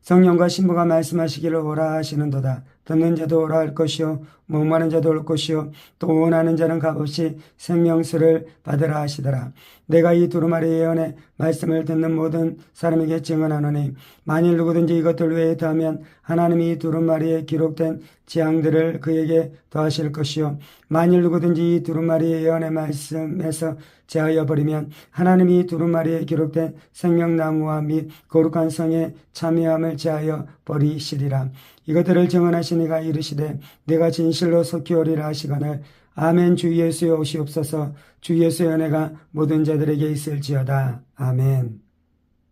성령과 신부가 말씀하시기를 오라 하시는도다. 듣는 자도 오라 할 것이요 목마른 자도 올 것이요 또 원하는 자는 값없이 생명수를 받으라 하시더라. 내가 이 두루마리 예언의 말씀을 듣는 모든 사람에게 증언하노니 만일 누구든지 이것들 외에 더하면 하나님이 이 두루마리에 기록된 재앙들을 그에게 더하실 것이요 만일 누구든지 이 두루마리 예언의 말씀에서 제하여 버리면 하나님이 이 두루마리에 기록된 생명나무와 및 거룩한 성에 참여함을 제하여 버리시리라. 이것들을 증언하신 이가 이르시되 내가 진실로 속히 오리라 하시거늘 아멘. 주 예수여 오시옵소서. 주 예수의 은혜가 모든 자들에게 있을지어다. 아멘.